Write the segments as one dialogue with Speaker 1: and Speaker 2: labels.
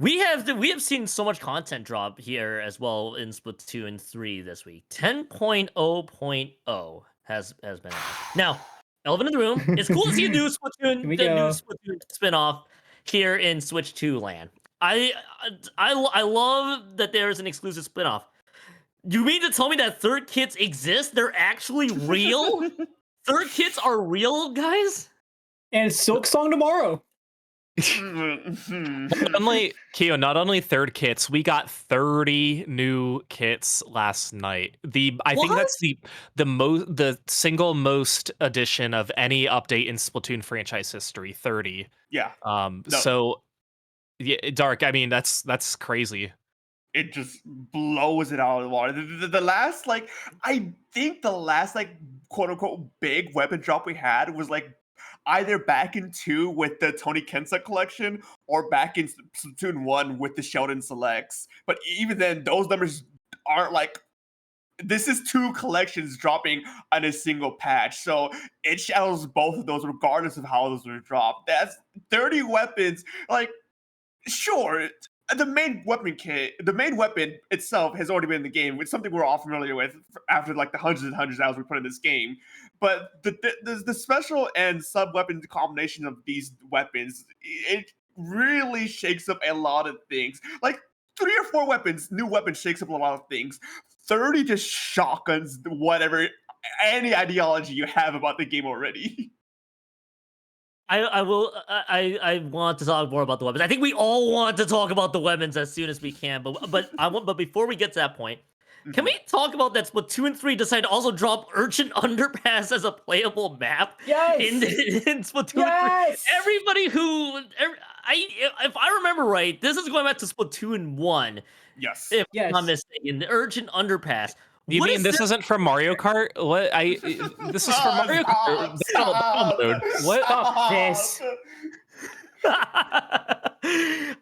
Speaker 1: We have seen so much content drop here as well in Splatoon 3 this week. 10.0.0 has been announced. Now, elephant in the room. It's cool to see
Speaker 2: Here we
Speaker 1: a new
Speaker 2: go.
Speaker 1: Splatoon spin-off here in Switch 2 land. I I love that there's an exclusive spin-off. You mean to tell me that third kits exist? They're actually real? Third kits are real, guys?
Speaker 2: And Silk Song tomorrow.
Speaker 3: Not only third kits, we got 30 new kits last night. I think
Speaker 1: What?
Speaker 3: that's the single most addition of any update in Splatoon franchise history. 30.
Speaker 4: Yeah, no,
Speaker 3: So yeah, Dark. I mean, that's crazy.
Speaker 4: it just blows it out of the water. The last, like, I think the last, like, quote unquote big weapon drop we had was like either back in 2 with the Tony Kensa collection or back in Splatoon 1 with the Sheldon Selects. But even then, those numbers aren't like, this is 2 collections dropping on a single patch. So it shadows both of those regardless of how those were dropped. That's 30 weapons. Like, sure, the main weapon kit, the main weapon itself has already been in the game. It's something we're all familiar with after like the hundreds and hundreds of hours we put in this game. But the special and sub weapon combination of these weapons, it really shakes up a lot of things. Like 3 or 4 weapons, new weapons shakes up a lot of things. 30 just shotguns, whatever, any ideology you have about the game already.
Speaker 1: I will. I want to talk more about the weapons. I think we all want to talk about the weapons as soon as we can. But before we get to that point, can we talk about that Splatoon 3 decided to also drop Urchin Underpass as a playable map
Speaker 2: Yes.
Speaker 1: in Splatoon 3?
Speaker 2: Yes.
Speaker 1: Everybody if I remember right, this is going back to Splatoon 1,
Speaker 4: Yes.
Speaker 1: if I'm
Speaker 2: Yes.
Speaker 1: not mistaken. The Urchin Underpass.
Speaker 3: You
Speaker 1: What
Speaker 3: mean
Speaker 1: is
Speaker 3: this isn't from Mario Kart? What this is from Mario Kart.
Speaker 4: Stop,
Speaker 3: Mode. What?
Speaker 2: Stop this.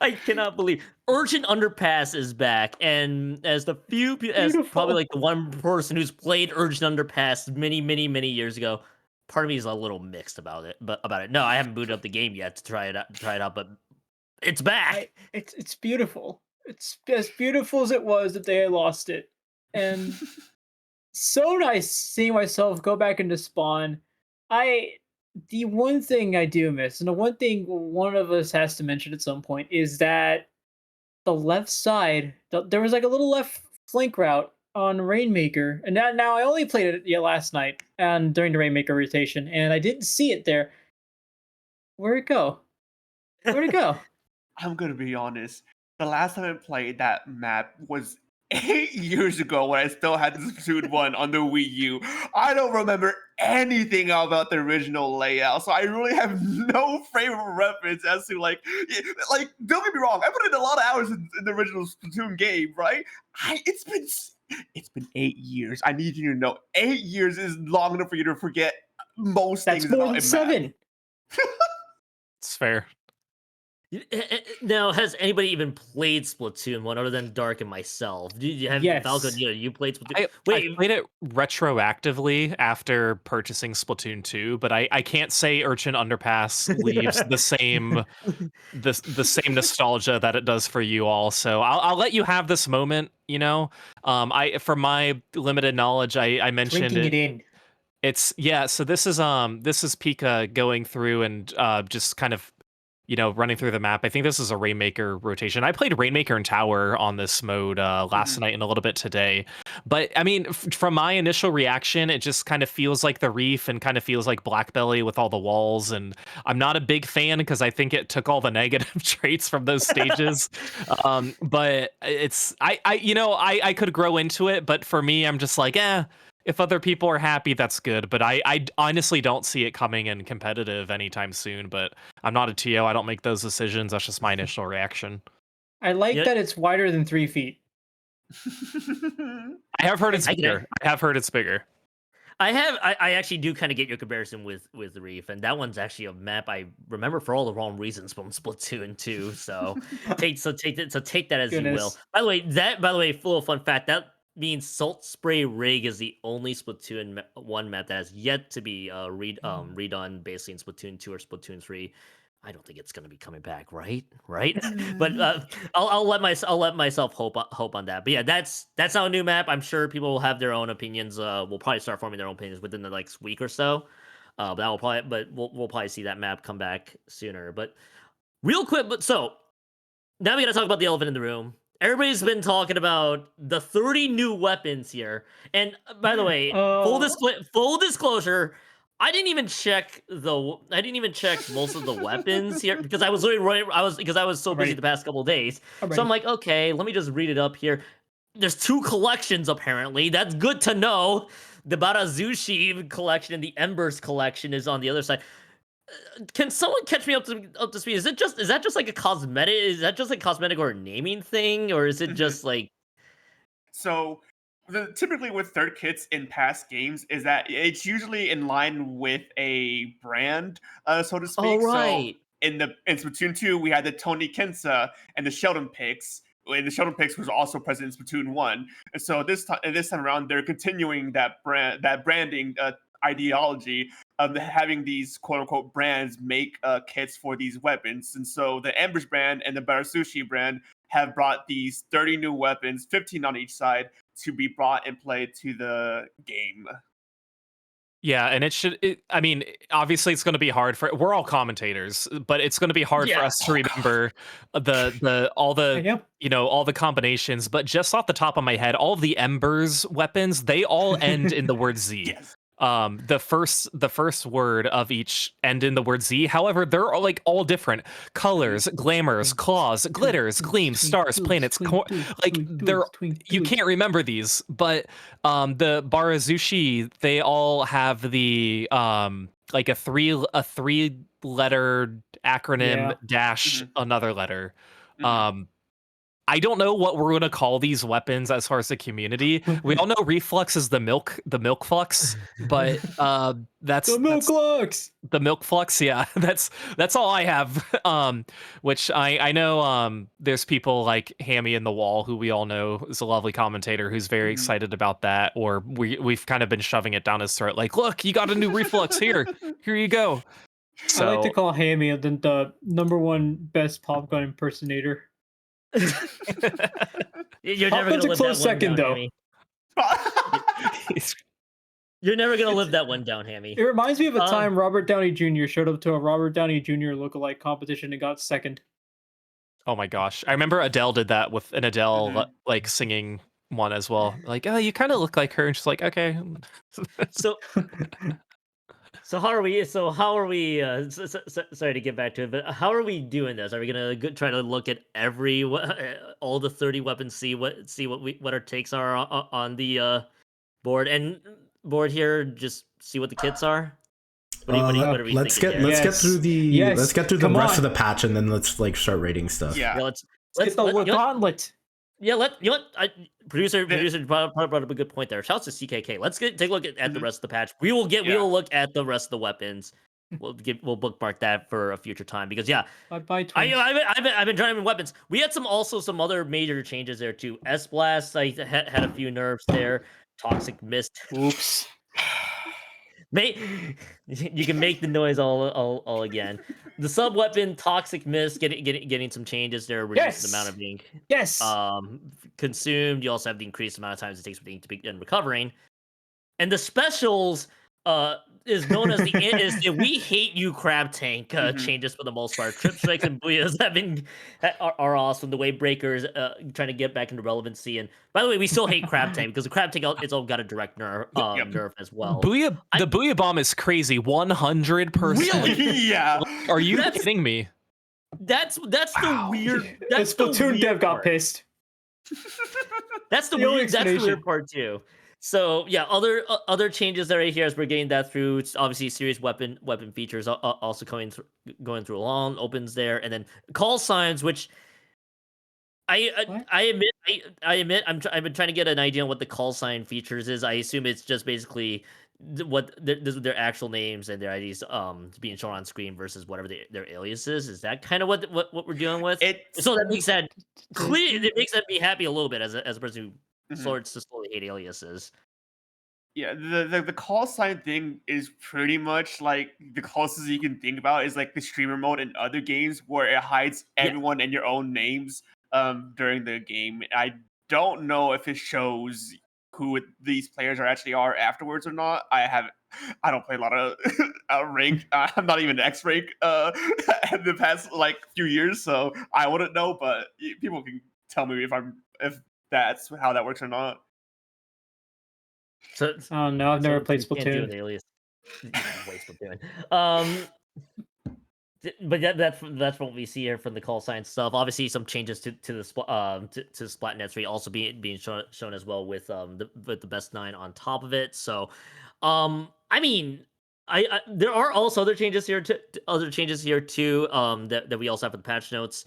Speaker 1: I cannot believe Urchin Underpass is back, and as the as
Speaker 2: Beautiful.
Speaker 1: probably like the one person who's played Urchin Underpass many years ago, part of me is a little mixed about it. No, I haven't booted up the game yet to try it out, but it's back.
Speaker 2: It's beautiful. It's as beautiful as it was the day I lost it, and so nice seeing myself go back into spawn. The one thing I do miss, and the one thing one of us has to mention at some point, is that the left side, there was like a little left flank route on Rainmaker, and now I only played it last night and during the Rainmaker rotation, and I didn't see it there. Where'd it go? Where'd it go?
Speaker 4: I'm gonna be honest. The last time I played that map was 8 years ago when I still had the Splatoon 1 on the Wii U. I don't remember anything about the original layout, so I really have no frame of reference as to like don't get me wrong, I put in a lot of hours in the original Splatoon game, right? It's been 8 years. I need you to know 8 years is long enough for you to forget most
Speaker 2: That's
Speaker 4: things
Speaker 2: more
Speaker 4: about
Speaker 2: than
Speaker 4: a map.
Speaker 2: 7.
Speaker 3: It's fair.
Speaker 1: Now, has anybody even played Splatoon 1 other than Dark and myself?
Speaker 2: Yes.
Speaker 1: Falcon, you played Splatoon?
Speaker 3: I played it retroactively after purchasing Splatoon 2, but I can't say Urchin Underpass leaves the same nostalgia that it does for you all. So I'll let you have this moment. I from my limited knowledge, I mentioned
Speaker 2: Drinking it in.
Speaker 3: It's so this is Pika going through and just kind of running through the map. I think this is a Rainmaker rotation. I played Rainmaker and Tower on this mode last night and a little bit today. But I mean, from my initial reaction, it just kind of feels like the Reef and kind of feels like Blackbelly with all the walls. And I'm not a big fan because I think it took all the negative traits from those stages. But I could grow into it. But for me, I'm just like, if other people are happy, that's good. But I honestly don't see it coming in competitive anytime soon. But I'm not a TO. I don't make those decisions. That's just my initial reaction.
Speaker 2: I like
Speaker 1: Yeah.
Speaker 2: that it's wider than 3 feet.
Speaker 3: I have heard it's
Speaker 1: I-
Speaker 3: bigger. I have heard it's bigger.
Speaker 1: I actually do kind of get your comparison with the Reef, and that one's actually a map I remember for all the wrong reasons from Splatoon 2. So take that as you will.
Speaker 2: Goodness.
Speaker 1: By the way, full fun fact, that means Salt Spray Rig is the only Splatoon 1 map that has yet to be redone basically in Splatoon 2 or Splatoon 3. I don't think it's gonna be coming back, right? Right? But
Speaker 4: Mm.
Speaker 1: I'll let myself hope on that. But yeah, that's not a new map. I'm sure people will have their own opinions. We'll probably start forming their own opinions within the next week or so. But that will probably but we'll probably see that map come back sooner. But real quick, but so now we gotta talk about the elephant in the room. Everybody's been talking about the 30 new weapons here. And by the way,
Speaker 2: Oh,
Speaker 1: full disclosure, I didn't even check most of the weapons here because I was literally running, because I was so
Speaker 2: I'm
Speaker 1: busy
Speaker 2: ready.
Speaker 1: the past couple of days.
Speaker 2: I'm
Speaker 1: So I'm
Speaker 2: ready.
Speaker 1: like, okay, let me just read it up here. There's 2 collections apparently. That's good to know. The Barazushi collection and the Embers collection is on the other side. Can someone catch me up to speed? Is that just like a cosmetic? Is that just like cosmetic or a naming thing, or is it
Speaker 4: Mhm.
Speaker 1: just like
Speaker 4: So, typically with third kits in past games is that it's usually in line with a brand, so to
Speaker 1: oh
Speaker 4: speak. So
Speaker 1: right?
Speaker 4: in Splatoon 2, we had the Tony Kensa and the Sheldon picks. And the Sheldon picks was also present in Splatoon 1. And so this time around, they're continuing that branding ideology of having these quote unquote brands make kits for these weapons. And so the Embers brand and the Barasushi brand have brought these 30 new weapons, 15 on each side, to be brought and played to the game.
Speaker 3: Yeah, and I mean, obviously it's going to be hard for we're all commentators, but it's going to be hard for
Speaker 1: Yeah.
Speaker 3: us to
Speaker 4: Oh god.
Speaker 3: remember the all
Speaker 2: I
Speaker 3: the
Speaker 2: am.
Speaker 3: all the combinations, but just off the top of my head, all of the Embers weapons, they all end in the word Z.
Speaker 4: Yes.
Speaker 3: The first word of each end in the word Z. However, they're all different colors, glamours, claws, glitters, gleams, stars, planets. Like they're you can't remember these, but the Barazushi, they all have the like a three letter acronym
Speaker 2: Yeah.
Speaker 3: dash
Speaker 4: Mhm.
Speaker 3: another letter.
Speaker 4: Mhm.
Speaker 3: Um I don't know what we're gonna call these weapons as far as the community. We all know reflux is the milk flux, but that's
Speaker 2: The milk
Speaker 3: that's
Speaker 2: locks.
Speaker 3: the milk flux. Yeah, that's all I have. Which I know there's people like Hammy in the Wall, who we all know is a lovely commentator, who's very
Speaker 4: Mhm.
Speaker 3: excited about that. Or we've kind of been shoving it down his throat, like, look, you got a new reflux here. Here you go.
Speaker 2: I like to
Speaker 3: So
Speaker 2: call Hammy the #1 best pop gun impersonator.
Speaker 1: You're
Speaker 2: Top
Speaker 1: never gonna
Speaker 2: Gun's a
Speaker 1: live that
Speaker 2: close
Speaker 1: one
Speaker 2: second,
Speaker 1: down,
Speaker 2: though.
Speaker 1: Hammy. You're never gonna live that one down,
Speaker 2: It
Speaker 1: Hammy.
Speaker 2: reminds me of a
Speaker 1: Um,
Speaker 2: time Robert Downey Jr. showed up to a Robert Downey Jr. lookalike competition and got second.
Speaker 3: Oh my gosh. I remember Adele did that with an Adele
Speaker 4: Mhm.
Speaker 3: like singing one as well. Like, oh, you kind of look like her. And she's like, okay.
Speaker 1: so how are we sorry to get back to it, but how are we doing this? Are we gonna try to look at all the 30 weapons, see what our takes are on the board here, just see what the kits are? What are we
Speaker 5: Let's
Speaker 1: thinking
Speaker 5: get
Speaker 1: here?
Speaker 2: Yes.
Speaker 5: let's get through the
Speaker 2: Come
Speaker 5: rest of
Speaker 2: on.
Speaker 5: the patch, and then let's like start rating stuff.
Speaker 4: Yeah.
Speaker 1: Yeah,
Speaker 2: Let's
Speaker 1: let's
Speaker 2: get the
Speaker 1: let you know what,
Speaker 2: gauntlet.
Speaker 1: yeah, you know what, producer
Speaker 4: The-
Speaker 1: brought up a good point there. Shouts to CKK. Let's take a look at the
Speaker 4: Mhm.
Speaker 1: rest of the patch. We will
Speaker 4: Yeah.
Speaker 1: look at the rest of the weapons. We'll bookmark that for a future time because yeah,
Speaker 2: Bye,
Speaker 1: I
Speaker 2: twins.
Speaker 1: I've been trying to weapons. We had some other major changes there too. S Blast had a few nerfs there. Toxic Mist.
Speaker 2: Oops.
Speaker 1: You can make the noise all again. The sub weapon Toxic Mist getting some changes there, reducing the amount
Speaker 2: Yes.
Speaker 1: of ink
Speaker 2: Yes.
Speaker 1: consumed. You also have the increased amount of times it takes for the ink to begin recovering. And the specials is known as the We Hate You Crab Tank
Speaker 4: Mhm.
Speaker 1: changes for the most part. Trip Strikes and Booyahs are awesome. The way Breakers trying to get back into relevancy. And by the way, we still hate Crab Tank because the Crab Tank it's all got a direct
Speaker 4: Yep.
Speaker 1: nerf as well.
Speaker 3: The Booyah Bomb is crazy. 100%.
Speaker 1: Really?
Speaker 4: Yeah.
Speaker 3: Are you
Speaker 1: That's-
Speaker 3: kidding me?
Speaker 1: That's the
Speaker 4: Wow.
Speaker 1: weird.
Speaker 2: The
Speaker 1: That's the
Speaker 2: Splatoon
Speaker 1: weird
Speaker 2: dev got
Speaker 1: part.
Speaker 2: pissed.
Speaker 1: That's the
Speaker 2: The only
Speaker 1: weird. That's the
Speaker 2: explanation.
Speaker 1: weird part too. So yeah, other changes that right here as we're getting that through. It's obviously serious weapon features also going through along opens there, and then call signs, which
Speaker 2: What?
Speaker 1: I admit I've been trying to get an idea on what the call sign features is. I assume it's just basically what their actual names and their IDs being shown on screen versus whatever their alias is. Is that kind of what we're dealing with?
Speaker 4: It's
Speaker 1: So that makes that clear. It makes that me happy a little bit as a person who
Speaker 4: Mhm.
Speaker 1: sorts to slowly hate aliases.
Speaker 4: Yeah, the call sign thing is pretty much like the closest you can think about is like the streamer mode in other games where it hides
Speaker 1: Yeah.
Speaker 4: everyone and your own names during the game. I don't know if it shows these players actually are afterwards or not. I don't play a lot of rank. I'm not even X rank in the past like few years, so I wouldn't know. But people can tell me if that's how that works or not.
Speaker 1: So
Speaker 2: Oh no, I've never
Speaker 1: so
Speaker 2: played
Speaker 1: you can't do
Speaker 2: Splatoon.
Speaker 1: an alias. You can play Splatoon. But that's what we see here from the call sign stuff. Obviously, some changes to the to Splat Net 3 also being shown as well with the best 9 on top of it. So, I mean, I there are also other changes here too. That we also have in the patch notes.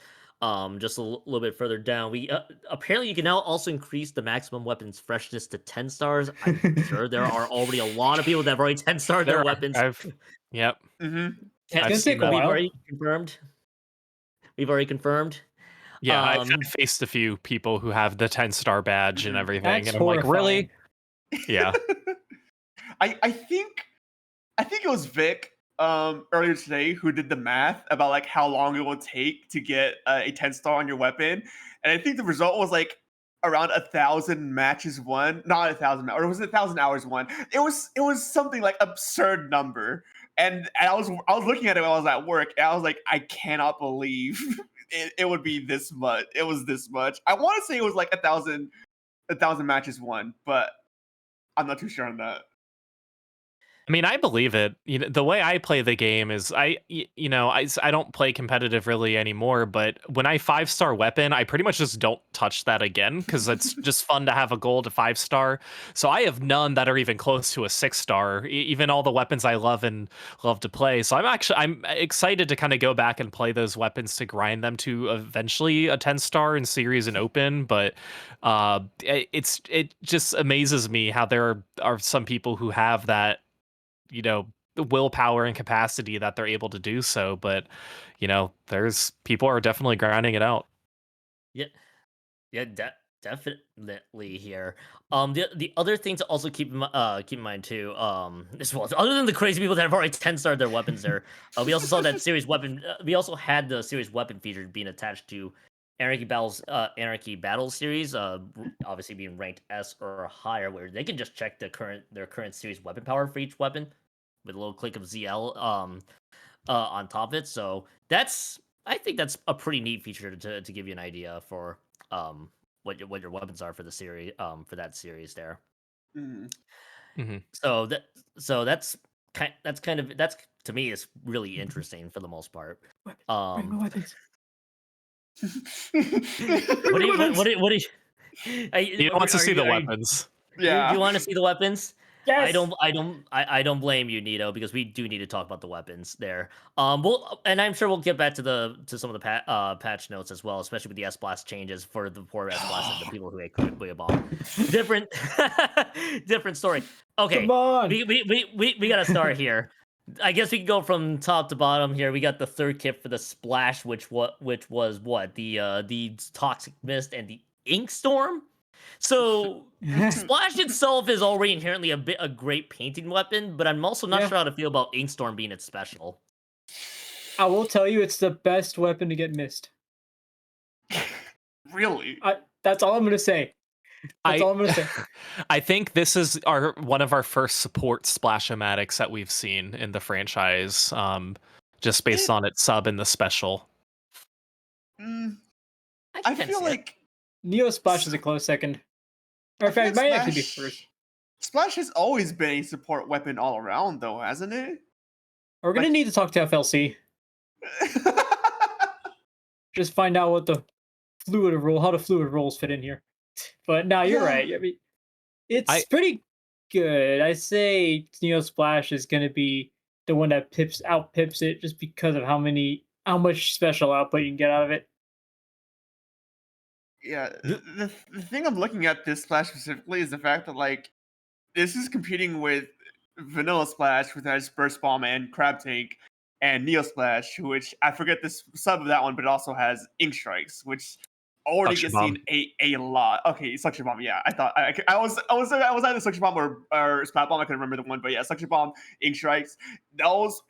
Speaker 1: Just a little bit further down, we apparently you can now also increase the maximum weapons freshness to 10 stars. I'm sure there are already a lot of people that have already 10 starred their weapons.
Speaker 3: Yep.
Speaker 4: Mm-hmm.
Speaker 2: It's
Speaker 3: I've
Speaker 2: gonna
Speaker 3: seen
Speaker 2: take a
Speaker 3: that.
Speaker 1: We've
Speaker 2: while.
Speaker 1: already confirmed. We've already confirmed.
Speaker 3: Yeah, I've
Speaker 1: Um,
Speaker 3: faced a few people who have the 10-star badge and
Speaker 4: Mhm.
Speaker 3: everything,
Speaker 2: That's
Speaker 3: and I'm like, really?
Speaker 2: horrifying.
Speaker 3: Yeah.
Speaker 4: I think it was Vic earlier today who did the math about like how long it will take to get a 10-star on your weapon, and I think the result was like around 1,000 matches won, not 1,000, or was it 1,000 hours won? It was something like absurd number, and I was looking at it while I was at work, and I was like, I cannot believe it would be this much. It was this much. I want to say it was like 1,000 matches won, but I'm not too sure on that.
Speaker 3: I mean, I believe it. You know, the way I play the game is I don't play competitive really anymore, but when I 5-star weapon, I pretty much just don't touch that again because it's just fun to have a gold to 5-star. So I have none that are even close to a 6-star, even all the weapons I love and love to play. So I'm excited to kind of go back and play those weapons to grind them to eventually a 10-star in series and open, but it just amazes me how there are some people who have that, the willpower and capacity that they're able to do so. But there's people are definitely grinding it out.
Speaker 1: yeah, yeah, definitely here. The other thing to also keep in mind too, as well, other than the crazy people that have already 10 starred their weapons there, we also saw that series weapon. We also had the series weapon feature being attached to Anarchy Battles series, obviously being ranked S or higher, where they can just check their current series weapon power for each weapon with a little click of ZL on top of it. So I think that's a pretty neat feature to give you an idea for what your weapons are for the series for that series there.
Speaker 4: Mhm.
Speaker 3: Hmm.
Speaker 1: So that's to me is really interesting for the most part.
Speaker 2: Bring my weapons.
Speaker 1: What do you
Speaker 3: He wants to see the weapons.
Speaker 1: do
Speaker 4: Yeah.
Speaker 1: you want to see the weapons?
Speaker 2: Yes.
Speaker 1: I don't blame you, Nito, because we do need to talk about the weapons there. And I'm sure we'll get back to some of the patch notes as well, especially with the S Blast changes for the poor S Blast and the people who ate Kuya Bomb. Different different story. Okay,
Speaker 2: Come on.
Speaker 1: we gotta start here. I guess we can go from top to bottom here. We got the third kit for the Splash, which was what the Toxic Mist and the Ink Storm. So Splash itself is already inherently a great painting weapon, but I'm also not
Speaker 2: Yeah.
Speaker 1: sure how to feel about Inkstorm being its special.
Speaker 2: I will tell you, it's the best weapon to get missed.
Speaker 4: Really?
Speaker 2: That's all I'm gonna say. That's all I'm gonna say.
Speaker 3: I think this is one of our first support splash-o-matics that we've seen in the franchise, just based on its sub and the special.
Speaker 4: Mm,
Speaker 1: I
Speaker 4: I
Speaker 1: can
Speaker 4: feel
Speaker 1: see it.
Speaker 4: like
Speaker 2: Neo Splash is a close second. Or in
Speaker 4: I feel
Speaker 2: fact,
Speaker 4: like
Speaker 2: it might actually be first.
Speaker 4: Splash has always been a support weapon all around, though, hasn't it?
Speaker 2: We're gonna
Speaker 4: Like-
Speaker 2: need to talk to FLC. Just find out what the how the fluid rolls fit in here. But no, you're
Speaker 4: Yeah.
Speaker 2: right. I mean, it's pretty good. I say Neo Splash is gonna be the one that outpips it just because of how much special output you can get out of it.
Speaker 4: Yeah, the thing I'm looking at this Splash specifically is the fact that like this is competing with Vanilla Splash, which has Burst Bomb and Crab Tank, and Neo Splash, which I forget this sub of that one, but it also has Ink Strikes, which already
Speaker 3: Suction
Speaker 4: get
Speaker 3: bomb.
Speaker 4: seen a lot. Okay, suction bomb. Yeah, I thought I was either suction bomb or splat bomb. I couldn't remember the one, but yeah, suction bomb, ink strikes. Those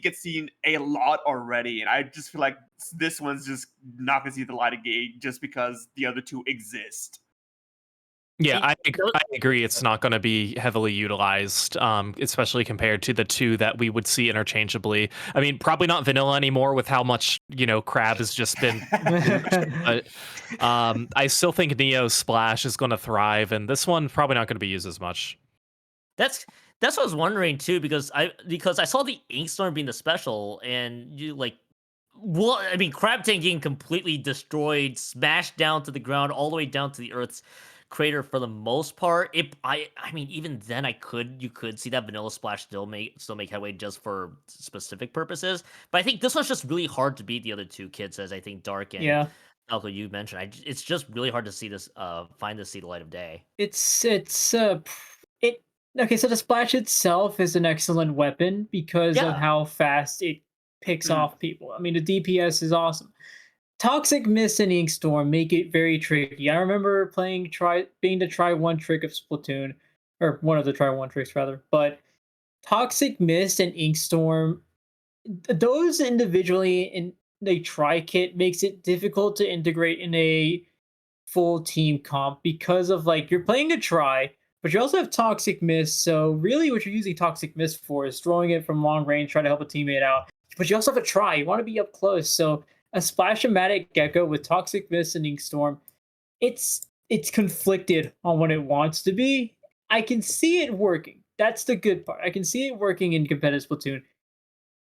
Speaker 4: get seen a lot already, and I just feel like this one's just not gonna see the light of day just because the other two exist.
Speaker 3: Yeah,
Speaker 1: See,
Speaker 3: I agree. It's not going to be heavily utilized, especially compared to the two that we would see interchangeably. I mean, probably not vanilla anymore with how much Crab has just been. But I still think Neo Splash is going to thrive, and this one probably not going to be used as much.
Speaker 1: That's that's what I was wondering too, because I saw the Inkstorm being the special, and you like, well, I mean, Crab Tank getting completely destroyed, smashed down to the ground, all the way down to the Earth's crater for the most part. I mean, even then, you could see that Vanilla Splash still make headway just for specific purposes. But I think this one's just really hard to beat the other two kids, as I think Dark and
Speaker 2: Yeah,
Speaker 1: Falco you mentioned. It's just really hard to see this see the light of day.
Speaker 2: it okay. So the splash itself is an excellent weapon because of
Speaker 1: Yeah.
Speaker 2: how fast it picks
Speaker 4: Mhm.
Speaker 2: off people. I mean, the DPS is awesome. Toxic Mist and Inkstorm make it very tricky. I remember being to try one trick of Splatoon, or one of the try one tricks rather. But Toxic Mist and Inkstorm, those individually in a try kit makes it difficult to integrate in a full team comp because of like you're playing a try, but you also have Toxic Mist. So really, what you're using Toxic Mist for is throwing it from long range, try to help a teammate out. But you also have a try. You want to be up close. So a Splash-O-Matic Gecko with Toxic Mist and Inkstorm, it's conflicted on what it wants to be. I can see it working. That's the good part. I can see it working in competitive Splatoon.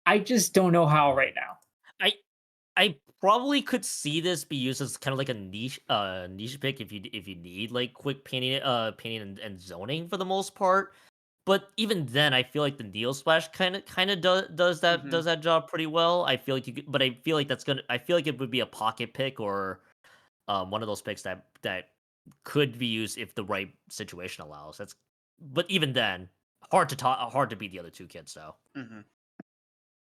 Speaker 2: I just don't know how right now.
Speaker 1: I I probably could see this be used as kind of like a niche pick if you need like quick painting and zoning for the most part. But even then, I feel like the Neo Splash kind of does
Speaker 4: Mhm.
Speaker 1: that job pretty well. I feel like but I feel like I feel like it would be a pocket pick or one of those picks that could be used if the right situation allows. But even then, hard to beat the other two kids though.
Speaker 4: Mhm.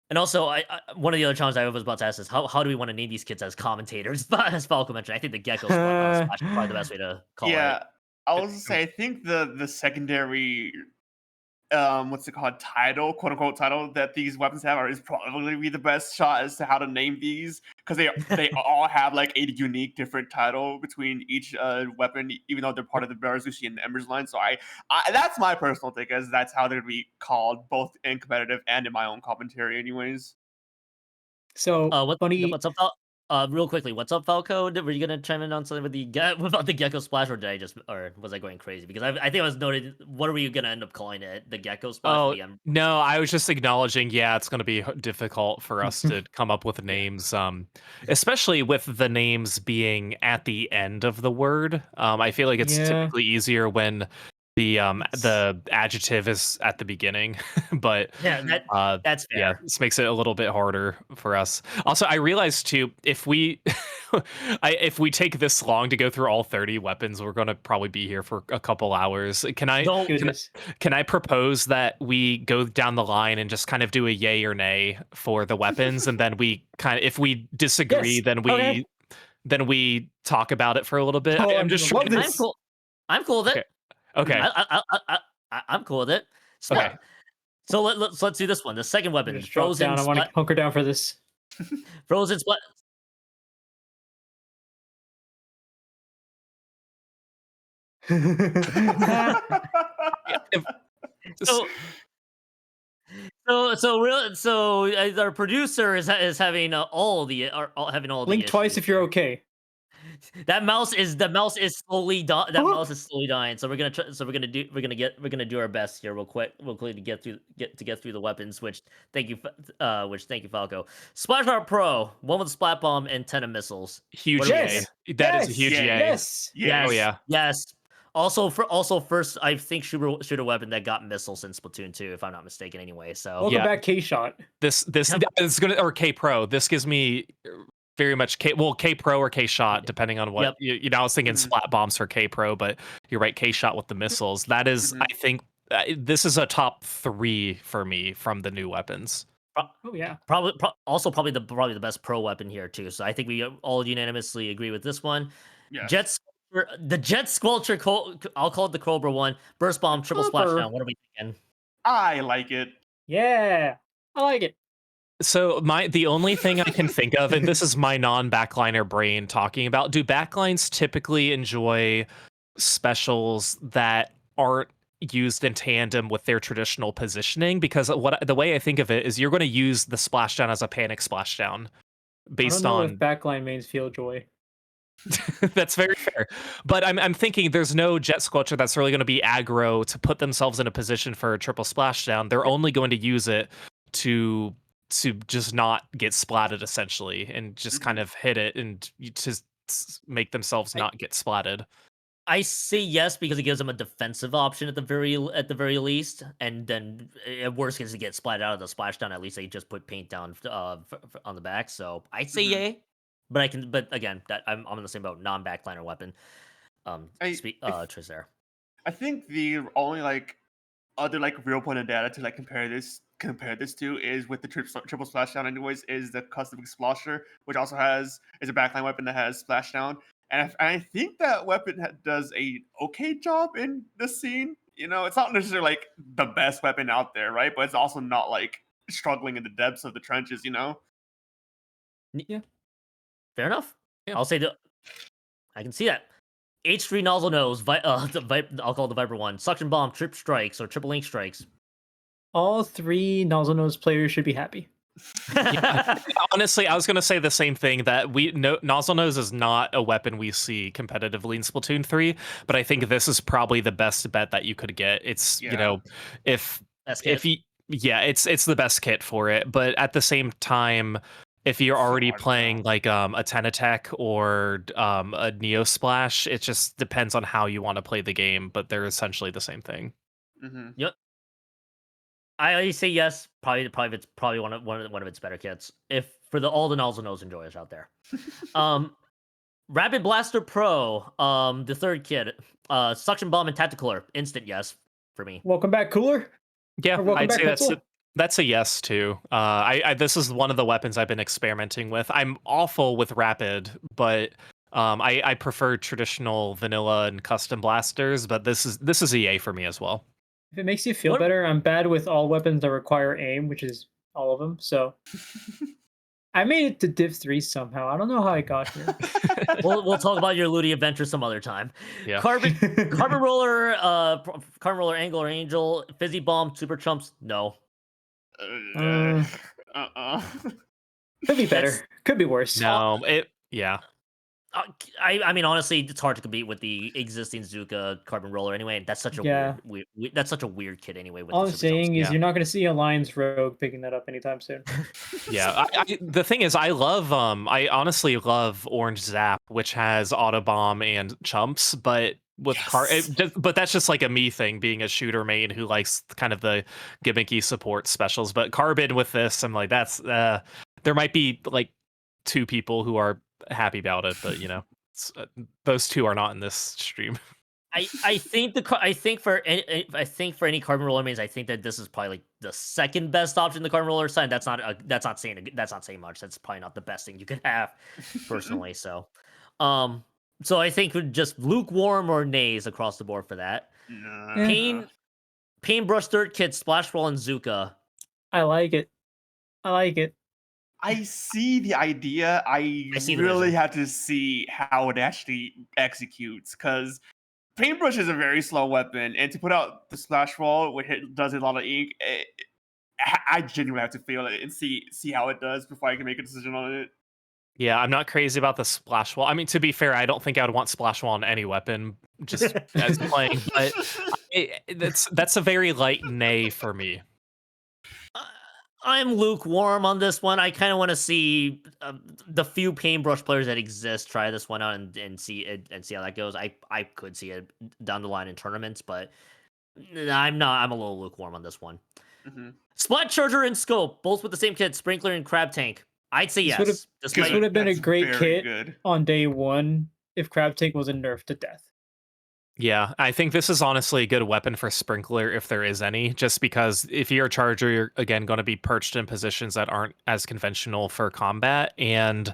Speaker 1: And also, one of the other challenges I was about to ask is how do we want to name these kids as commentators? But as Falco mentioned, I think the Splash is probably the best way to call it.
Speaker 4: Yeah, I was gonna say I think the secondary what's it called, title, quote unquote title that these weapons have is probably gonna be the best shot as to how to name these because they all have like a unique different title between each weapon, even though they're part of the Barazushi and the Embers line. So I that's my personal take, as that's how they're gonna be called both in competitive and in my own commentary, anyways.
Speaker 2: So funny.
Speaker 1: What's up, real quickly, what's up, Falco? Were you gonna chime in on something with about the Gecko Splash, or was I going crazy? Because I think I was noted. What are you gonna end up calling it? The Gecko Splash?
Speaker 3: Oh no, I was just acknowledging. Yeah, it's going to be difficult for us to come up with names, especially with the names being at the end of the word. I feel like it's
Speaker 2: Yeah.
Speaker 3: typically easier when the adjective is at the beginning, but
Speaker 1: Yeah, that's
Speaker 3: yeah,
Speaker 1: fair.
Speaker 3: this makes it a little bit harder for us. Also, I realized too, if we if we take this long to go through all 30 weapons, we're going to probably be here for a couple hours.
Speaker 1: Don't
Speaker 2: Goodness.
Speaker 3: Can I propose that we go down the line and just kind of do a yay or nay for the weapons, and then we kind of, if we disagree,
Speaker 2: Yes.
Speaker 3: then
Speaker 2: Okay.
Speaker 3: we talk about it for a little bit.
Speaker 2: Oh,
Speaker 3: I'm just
Speaker 2: love
Speaker 3: trying.
Speaker 1: I'm
Speaker 2: this.
Speaker 1: cool. I'm cool with it.
Speaker 3: Okay.
Speaker 1: I'm cool with it.
Speaker 3: Okay.
Speaker 1: So let's do this one. The second weapon,
Speaker 2: Just drop down. I want to hunker down for this.
Speaker 1: Frozen Splat.
Speaker 3: If-
Speaker 1: So our producer is having having all the
Speaker 2: Blink twice
Speaker 1: issues
Speaker 2: if you're
Speaker 1: here.
Speaker 2: okay.
Speaker 1: The mouse is slowly dying. So we're gonna do our best here real quickly to get through the weapons. Which thank you, Falco. Splash Art Pro, one with Splat Bomb and 10 of missiles.
Speaker 3: huge
Speaker 1: What do we
Speaker 3: yay.
Speaker 2: Yes.
Speaker 1: think?
Speaker 3: That is a
Speaker 2: Yes.
Speaker 3: huge yay.
Speaker 2: Yes.
Speaker 4: Yes.
Speaker 3: Oh yeah.
Speaker 1: Yes. Also first, I think shooter weapon that got missiles in Splatoon 2, if I'm not mistaken. Anyway, so
Speaker 2: Welcome
Speaker 3: Yeah.
Speaker 2: back, K Shot.
Speaker 3: This
Speaker 1: Yep.
Speaker 3: is gonna, or K Pro. This gives me very much K Pro or K Shot, depending on what
Speaker 1: Yep.
Speaker 3: you know. I was thinking
Speaker 4: Mhm.
Speaker 3: splat bombs for K Pro, but you're right, K Shot with the missiles. That is,
Speaker 4: Mhm.
Speaker 3: I think, this is a top 3 for me from the new weapons.
Speaker 2: Oh yeah.
Speaker 1: Probably the best pro weapon here too. So I think we all unanimously agree with this one.
Speaker 4: Yes.
Speaker 1: The Jet Squelcher. I'll call it the Cobra one. Burst Bomb, triple
Speaker 2: Cobra.
Speaker 1: splashdown. What are we thinking?
Speaker 4: I like it.
Speaker 2: Yeah. I like it.
Speaker 3: So the only thing I can think of, and this is my non-backliner brain talking about, do backlines typically enjoy specials that aren't used in tandem with their traditional positioning? Because the way I think of it is you're going to use the splashdown as a panic splashdown
Speaker 2: I
Speaker 3: based
Speaker 2: don't know if
Speaker 3: on
Speaker 2: backline mains feel joy.
Speaker 3: that's very fair. But I'm thinking there's no Jet Squelcher that's really going to be aggro to put themselves in a position for a triple splashdown. They're only going to use it to just not get splatted essentially and just kind of hit it and just make themselves not get splatted.
Speaker 1: I say yes because it gives them a defensive option at the very least, and then at worst case, to get splatted out of the splashdown, at least they just put paint down on the back. So I say yay, but again, that I'm on the same boat. Non-backliner weapon. Triss there.
Speaker 4: I think the only like other like real point of data to like compare this to is with the triple splashdown. Anyways, is the custom explosher, which also is a backline weapon that has splashdown, and I think that weapon does a okay job in this scene. You know, it's not necessarily like the best weapon out there, right? But it's also not like struggling in the depths of the trenches. You know.
Speaker 2: Yeah.
Speaker 1: Fair enough.
Speaker 3: Yeah.
Speaker 1: I'll say I can see that. H3 nozzle nose. I'll call it the Viper one. Suction bomb, trip strikes, or triple link strikes.
Speaker 2: All 3 Nozzle Nose players should be happy.
Speaker 3: Yeah, honestly, I was going to say the same thing, that Nozzle Nose is not a weapon we see competitively in Splatoon 3, but I think this is probably the best bet that you could get. It's, you know, if you, it's the best kit for it, but at the same time, if you're already playing like a 10 attack or a Neo Splash, it just depends on how you want to play the game, but they're essentially the same thing.
Speaker 1: Yep. I say yes. Probably it's probably one of its better kits. If for all the Nozzle Nose enjoyers out there. Rapid Blaster Pro, the third kit, Suction Bomb and Tacticaler, instant yes for me.
Speaker 2: Welcome back, Cooler.
Speaker 3: Yeah,
Speaker 2: Welcome
Speaker 3: I'd
Speaker 2: back,
Speaker 3: say that's a yes too. This is one of the weapons I've been experimenting with. I'm awful with rapid, but I prefer traditional vanilla and custom blasters. But this is a yay for me as well.
Speaker 2: If it makes you feel better, I'm bad with all weapons that require aim, which is all of them. So I made it to Div 3 somehow. I don't know how I got here.
Speaker 1: we'll talk about your Ludi adventure some other time.
Speaker 3: Yeah.
Speaker 1: Carbon roller, angle or angel, fizzy bomb, super chumps. No.
Speaker 2: Could be better. Could be worse.
Speaker 3: No,
Speaker 1: I mean, honestly, it's hard to compete with the existing Zuka Carbon Roller anyway. And that's such a that's such a weird kit anyway. With
Speaker 2: all I'm saying is
Speaker 3: yeah.
Speaker 2: you're not going to see Alliance Rogue picking that up anytime soon.
Speaker 3: Yeah, the thing is, I honestly love Orange Zap, which has Autobomb and Chumps, but with but that's just like a me thing, being a shooter main who likes kind of the gimmicky support specials. But Carbon with this, I'm like, that's there might be like 2 people who are happy about it, but you know, those 2 are not in this stream.
Speaker 1: I think for any Carbon Roller mains, I think that this is probably like the second best option in the Carbon Roller side. That's not saying much. That's probably not the best thing you could have, personally. So I think just lukewarm or nays across the board for that. Paintbrush third kit, Splash Roll, and Zuka.
Speaker 2: I like it.
Speaker 4: I see the idea. I really have to see how it actually executes, because Paintbrush is a very slow weapon, and to put out the Splash Roll, which does a lot of ink, I genuinely have to feel it and see how it does before I can make a decision on it.
Speaker 3: Yeah, I'm not crazy about the Splash Wall. I mean, to be fair, I don't think I would want Splash Wall on any weapon, just as playing, but that's a very light nay for me.
Speaker 1: I'm lukewarm on this one. I kind of want to see the few Paintbrush players that exist try this one out and see how that goes. I could see it down the line in tournaments, but I'm not. I'm a little lukewarm on this one. Splat Charger and Scope, both with the same kit, Sprinkler and Crab Tank. I'd say yes.
Speaker 2: This would have been a great kit on day 1 if Crab Tank wasn't nerfed to death.
Speaker 3: Yeah, I think this is honestly a good weapon for Sprinkler if there is any, just because if you're a charger, you're again going to be perched in positions that aren't as conventional for combat. And,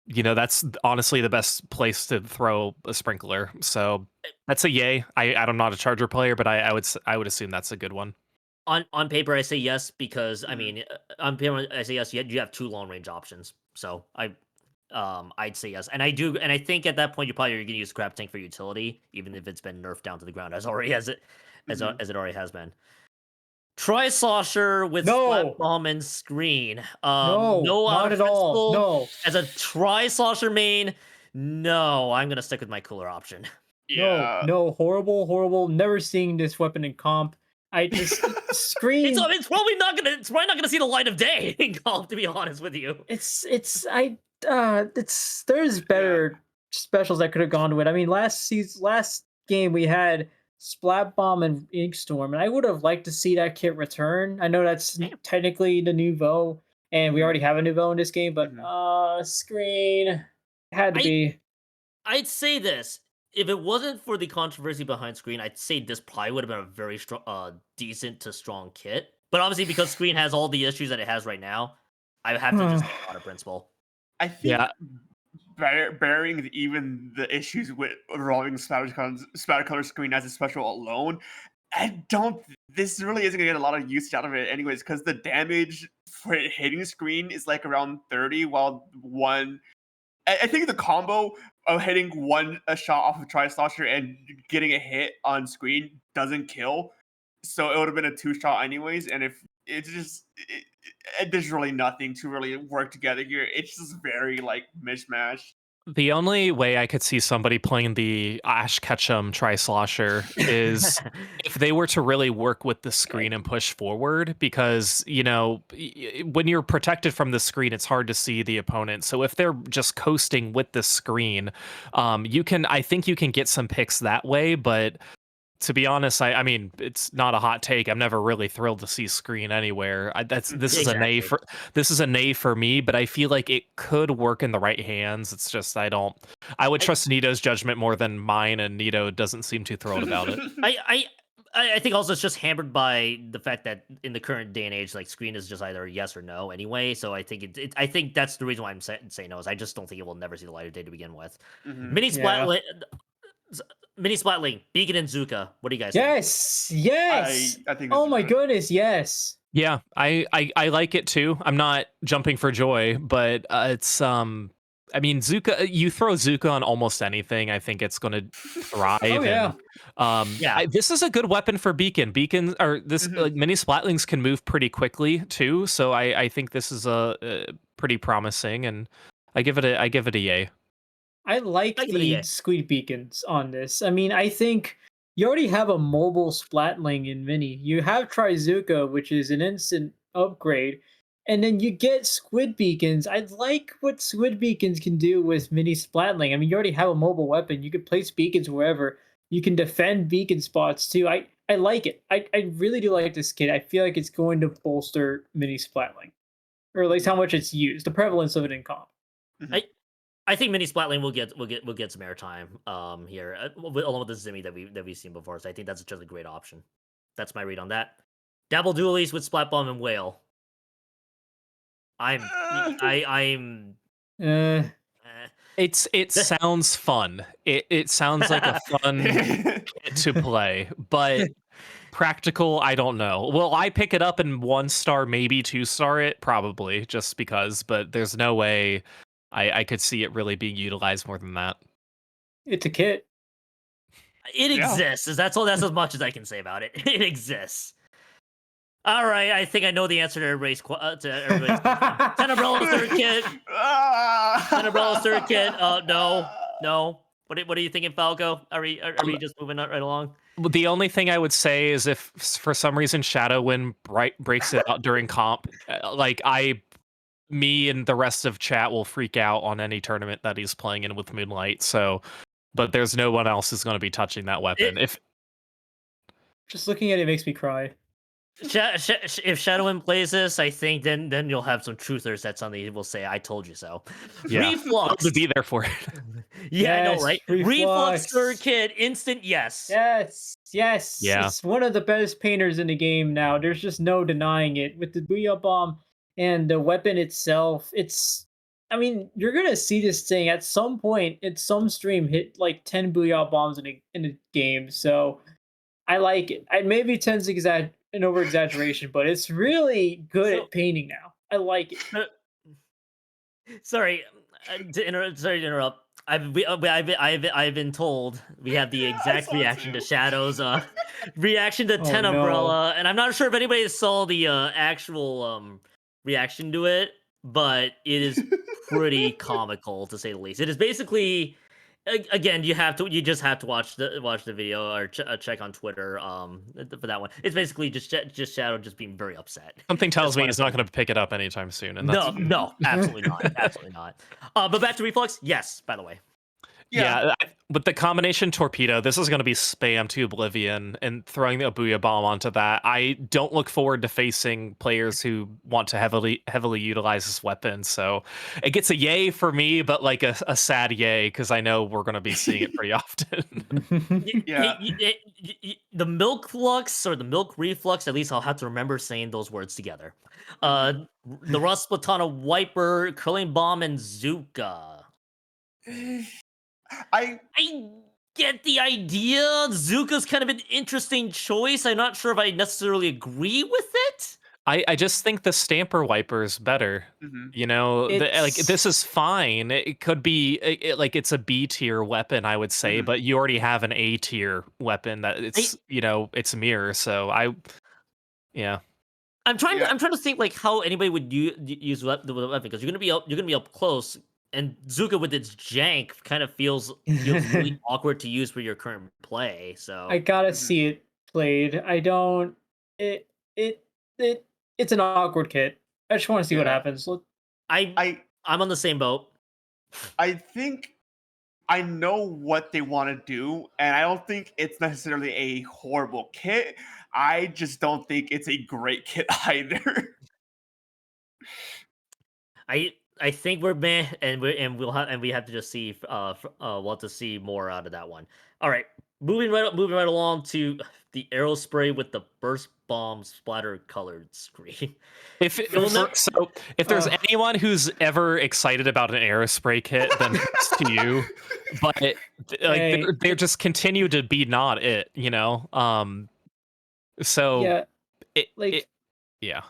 Speaker 3: that's honestly the best place to throw a Sprinkler. So that's a yay. I'm not a charger player, but I would assume that's a good one.
Speaker 1: On paper, I say yes because I
Speaker 4: Mhm.
Speaker 1: mean, on paper, I say yes. You have two long range options, so I'd say yes, and I do, and I think at that point you're probably going to use Scrap Tank for utility, even if it's been nerfed down to the ground
Speaker 4: Mhm.
Speaker 1: as it already has been. Tri Slosher with Splat
Speaker 2: No,
Speaker 1: Bomb and Screen.
Speaker 2: no,
Speaker 1: No
Speaker 2: not at all.
Speaker 1: Principle
Speaker 2: No,
Speaker 1: as a Tri Slosher main. No, I'm gonna stick with my cooler option.
Speaker 2: no,
Speaker 4: Yeah.
Speaker 2: no, horrible, horrible. Never seeing this weapon in comp. I just screen.
Speaker 1: It's probably not gonna see the light of day in golf, to be honest with you.
Speaker 2: It's there's
Speaker 4: Yeah.
Speaker 2: better specials that could have gone to it. I mean, last game we had Splat Bomb and Inkstorm, and I would have liked to see that kit return. I know that's
Speaker 1: Damn.
Speaker 2: technically the nouveau, and we
Speaker 4: Mhm.
Speaker 2: already have a nouveau in this game, but
Speaker 4: Mhm.
Speaker 2: screen had to
Speaker 1: I
Speaker 2: be.
Speaker 1: I'd say this. If it wasn't for the controversy behind Screen, I'd say this probably would have been a very strong, decent to strong kit. But obviously, because Screen has all the issues that it has right now, I have to just say out of principle.
Speaker 4: I think
Speaker 3: Yeah,
Speaker 4: bearing even the issues with rolling spatter color screen as a special alone, I don't. This really isn't gonna get a lot of use out of it, anyways, because the damage for it hitting screen is like around 30, while one. I think the combo of hitting a shot off of Tri-Slosher and getting a hit on screen doesn't kill, so it would have been a two-shot anyways. And if it's just, there's really nothing to really work together here. It's just very like mishmash.
Speaker 3: the only way I could see somebody playing the Ash Ketchum Tri-Slosher is if they were to really work with the screen and push forward, because when you're protected from the screen, it's hard to see the opponent. So if they're just coasting with the screen, I think you can get some picks that way. But to be honest, I mean, it's not a hot take. I'm never really thrilled to see screen anywhere. This is a nay
Speaker 1: Exactly.
Speaker 3: for me, but I feel like it could work in the right hands. It's just I would
Speaker 1: I,
Speaker 3: trust Nito's judgment more than mine, and Nito doesn't seem too thrilled about it.
Speaker 1: I think also it's just hampered by the fact that in the current day and age, like Screen is just either yes or no anyway. So I think I think that's the reason why I'm saying no. Is I just don't think it will never see the light of day to begin with.
Speaker 4: Mhm.
Speaker 1: Mini
Speaker 2: Yeah.
Speaker 1: Splat, Mini Splat Link, Beacon and Zuka. What do you guys think?
Speaker 2: Yes, yes.
Speaker 4: I think.
Speaker 2: Oh
Speaker 4: This
Speaker 2: my
Speaker 4: is
Speaker 2: goodness, yes.
Speaker 3: Yeah, I like it too. I'm not jumping for joy, but it's I mean, Zuka, you throw Zuka on almost anything, I think it's going to thrive.
Speaker 2: Oh yeah.
Speaker 3: And
Speaker 1: Yeah,
Speaker 3: this is a good weapon for Beacon. Beacons or this
Speaker 4: Mhm.
Speaker 3: mini Splatlings can move pretty quickly too, so I think this is a pretty promising, and I give it a yay.
Speaker 2: I like
Speaker 1: I give it a
Speaker 2: the
Speaker 1: yay.
Speaker 2: squid beacons on this. I mean, I think you already have a mobile splatling in Mini. You have Trizuka, which is an instant upgrade, and then you get squid beacons. I like what squid beacons can do with Mini Splatling. I mean, you already have a mobile weapon. You can place beacons wherever. You can defend beacon spots too. I like it. I really do like this kit. I feel like it's going to bolster Mini Splatling, or at least how much it's used, the prevalence of it in comp.
Speaker 4: Mhm.
Speaker 1: I think Mini Splatling will get some airtime here along with the Zimmy that we've seen before. So I think that's just a great option. That's my read on that. Dabble Dualies with Splat Bomb and Whale. I'm
Speaker 2: Uh,
Speaker 1: eh.
Speaker 3: It sounds fun. It sounds like a fun kit to play, but practical, I don't know. Will I pick it up and 1 star, maybe 2 star it? Probably, just because, but there's no way I could see it really being utilized more than that.
Speaker 2: it's a kit.
Speaker 1: It
Speaker 4: Yeah.
Speaker 1: exists. That's as much as I can say about it. It exists. All right, I think I know the answer to everybody's question. Tenebrella third kit. Tenebrella third kit. No, no. What are you thinking, Falco? Are we just moving right along?
Speaker 3: Well, the only thing I would say is if for some reason Shadowwind breaks it out during comp, me and the rest of chat will freak out on any tournament that he's playing in with Moonlight. So, but there's no one else who's going to be touching that weapon. If
Speaker 2: Just looking at it makes me cry.
Speaker 1: If Shadowin plays this, I think then you'll have some truthers that suddenly will say, "I told you so."
Speaker 3: Yeah.
Speaker 1: Reflux.
Speaker 3: To be there for it.
Speaker 1: Yeah, I know,
Speaker 2: Yes,
Speaker 1: right?
Speaker 2: Reflux.
Speaker 1: Third kid, instant yes.
Speaker 2: Yes, yes.
Speaker 3: Yeah.
Speaker 2: It's one of the best painters in the game now. There's just no denying it. With the Booyah Bomb and the weapon itself, I mean, you're gonna see this thing at some point at some stream hit like 10 Booyah Bombs in a game. So I like it. I maybe 10's an over exaggeration, but it's really good
Speaker 1: So-
Speaker 2: at painting now. I like it.
Speaker 1: Sorry, sorry to interrupt. I've been told we have the exact
Speaker 4: saw it
Speaker 1: reaction to
Speaker 4: too.
Speaker 1: Shadows, reaction to
Speaker 2: Oh,
Speaker 1: 10
Speaker 2: no.
Speaker 1: Umbrella, and I'm not sure if anybody saw the actual reaction to it, but it is pretty comical to say the least. It is basically, again, you just have to watch the video or check on Twitter for that one. It's basically just Shadow just being very upset.
Speaker 3: Something tells
Speaker 1: That's
Speaker 3: me
Speaker 1: why
Speaker 3: he's
Speaker 1: I'm-
Speaker 3: not going to pick it up anytime soon. And that's
Speaker 1: no, absolutely not, absolutely not. But back to Reflux, yes. By the way,
Speaker 3: yeah. With the combination torpedo, this is going to be spam to oblivion, and throwing the Abuya bomb onto that. I don't look forward to facing players who want to heavily utilize this weapon. So it gets a yay for me, but like a sad yay because I know we're going to be seeing it pretty often.
Speaker 4: Yeah.
Speaker 1: The milk flux or the milk reflux. At least I'll have to remember saying those words together. The Rusplatana Wiper, Curling Bomb, and Zuka.
Speaker 4: I
Speaker 1: I get the idea. Zuka's kind of an interesting choice. I'm not sure if I necessarily agree with it.
Speaker 3: I just think the Stamper Wiper is better.
Speaker 4: mhm.
Speaker 3: You know, like
Speaker 2: It's-
Speaker 3: this is fine. It could be like it's a B tier weapon, I would say,
Speaker 4: Mhm.
Speaker 3: but you already have an A tier weapon that it's it's a mirror. So yeah.
Speaker 1: I'm trying
Speaker 4: Yeah.
Speaker 1: to think like how anybody would use the weapon because you're gonna be up close, and Zuka with its jank kind of feels really awkward to use for your current play. So
Speaker 2: I gotta
Speaker 4: Mhm.
Speaker 2: see it played. I don't. It it it. It's an awkward kit. I just want to see what
Speaker 4: Yeah.
Speaker 2: happens.
Speaker 4: I
Speaker 1: I'm on the same boat.
Speaker 4: I think I know what they want to do, and I don't think it's necessarily a horrible kit. I just don't think it's a great kit either.
Speaker 1: I think we're meh, and we have to just see we'll have to see more out of that one. All right, moving right along to the arrow spray with the burst bomb splatter colored screen.
Speaker 3: If
Speaker 1: You'll never-
Speaker 3: if there's
Speaker 2: Ugh.
Speaker 3: anyone who's ever excited about an aerospray kit, then it's to you. But like
Speaker 2: Hey.
Speaker 3: they're just continue to be not it, you know. So
Speaker 2: Yeah, like
Speaker 3: it yeah.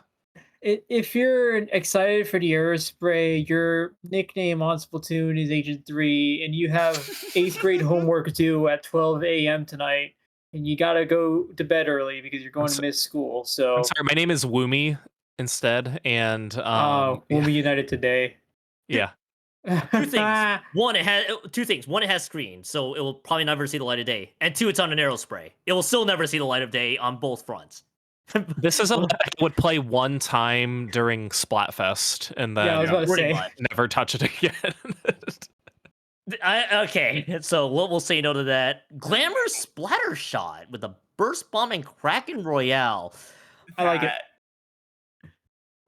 Speaker 2: if you're excited for the Aerospray, your nickname on Splatoon is Agent 3, and you have 8th grade homework due at 12 a.m. tonight, and you gotta go to bed early because you're going to miss school. So,
Speaker 3: I'm sorry, my name is Woomy instead, and
Speaker 2: we'll be united today.
Speaker 3: yeah.
Speaker 1: Two things. One, it has two things. One, it has screen, so it will probably never see the light of day. And two, it's on an arrow spray. It will still never see the light of day on both fronts.
Speaker 3: This is a weapon I would play one time during Splatfest and then
Speaker 2: Yeah, I was about to
Speaker 1: Pretty
Speaker 2: say.
Speaker 1: much.
Speaker 3: never touch it again.
Speaker 1: Okay, so we'll say no to that. Glamour splatter shot with a burst bomb and Kraken Royale.
Speaker 2: I like it.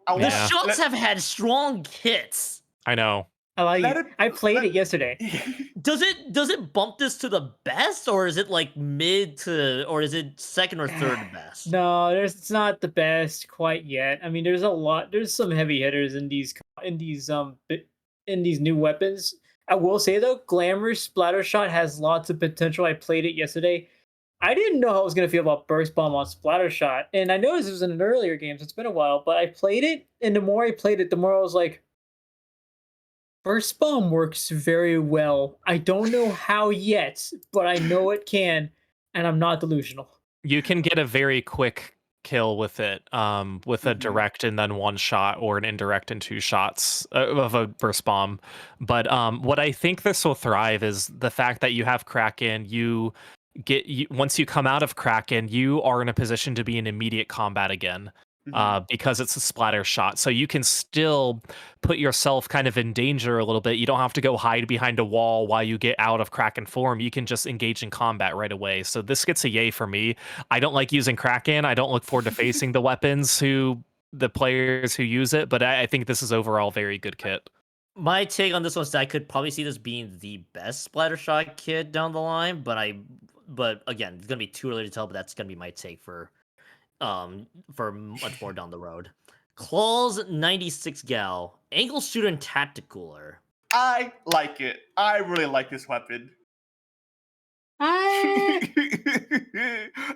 Speaker 1: The
Speaker 3: Yeah.
Speaker 1: shots have had strong hits.
Speaker 3: I know.
Speaker 2: I like
Speaker 4: Let
Speaker 2: it.
Speaker 4: it-
Speaker 2: I played it yesterday.
Speaker 1: Does it bump this to the best, or is it like mid to, or is it second or third best?
Speaker 2: No, it's not the best quite yet. I mean, there's some heavy hitters in these new weapons. I will say though, Glamour Splatter Shot has lots of potential. I played it yesterday. I didn't know how I was gonna feel about Burst Bomb on Splatter Shot, and I noticed it was in an earlier game, so it's been a while. But I played it, and the more I played it, the more I was like, Burst Bomb works very well. I don't know how yet, but I know it can, and I'm not delusional.
Speaker 3: You can get a very quick kill with it, with a
Speaker 4: Mhm.
Speaker 3: direct and then one shot, or an indirect and two shots of a burst bomb. But what I think this will thrive is the fact that you have Kraken. Once you come out of Kraken, you are in a position to be in immediate combat again. because it's a splatter shot. So you can still put yourself kind of in danger a little bit. You don't have to go hide behind a wall while you get out of Kraken form. You can just engage in combat right away. So this gets a yay for me. I don't like using Kraken. I don't look forward to facing the players who use it, but I think this is overall very good kit.
Speaker 1: My take on this one is that I could probably see this being the best Splattershot kit down the line, but again, it's gonna be too early to tell. But that's gonna be my take for much more down the road. Claws 96 gal, angle shooter and tacticooler.
Speaker 4: I like it. I really like this weapon.
Speaker 2: I